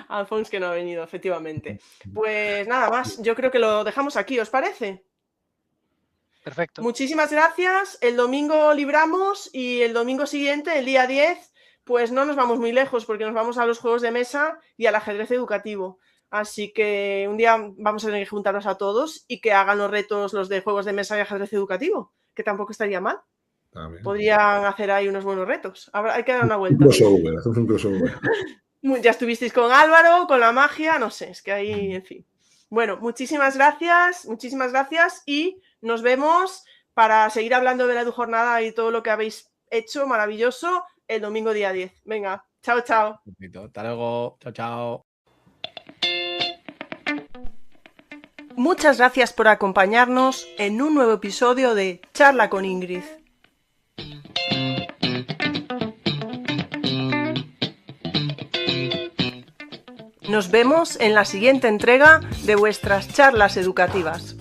Alfons, que no ha venido, efectivamente. Pues nada más, yo creo que lo dejamos aquí, ¿os parece? Perfecto. Muchísimas gracias. El domingo libramos y el domingo siguiente, el día 10, pues no nos vamos muy lejos porque nos vamos a los juegos de mesa y al ajedrez educativo. Así que un día vamos a tener que juntarnos a todos y que hagan los retos los de juegos de mesa y ajedrez educativo, que tampoco estaría mal. Podrían hacer ahí unos buenos retos. Hay que dar una vuelta. Hacemos un crossover. Ya estuvisteis con Álvaro, con la magia, no sé, es que ahí, en fin. Bueno, muchísimas gracias y nos vemos para seguir hablando de la EduJornada y todo lo que habéis hecho maravilloso el domingo día 10. Venga, chao, chao. Perfecto. Hasta luego. Chao, chao. Muchas gracias por acompañarnos en un nuevo episodio de Charla con Ingrid. Nos vemos en la siguiente entrega de vuestras charlas educativas.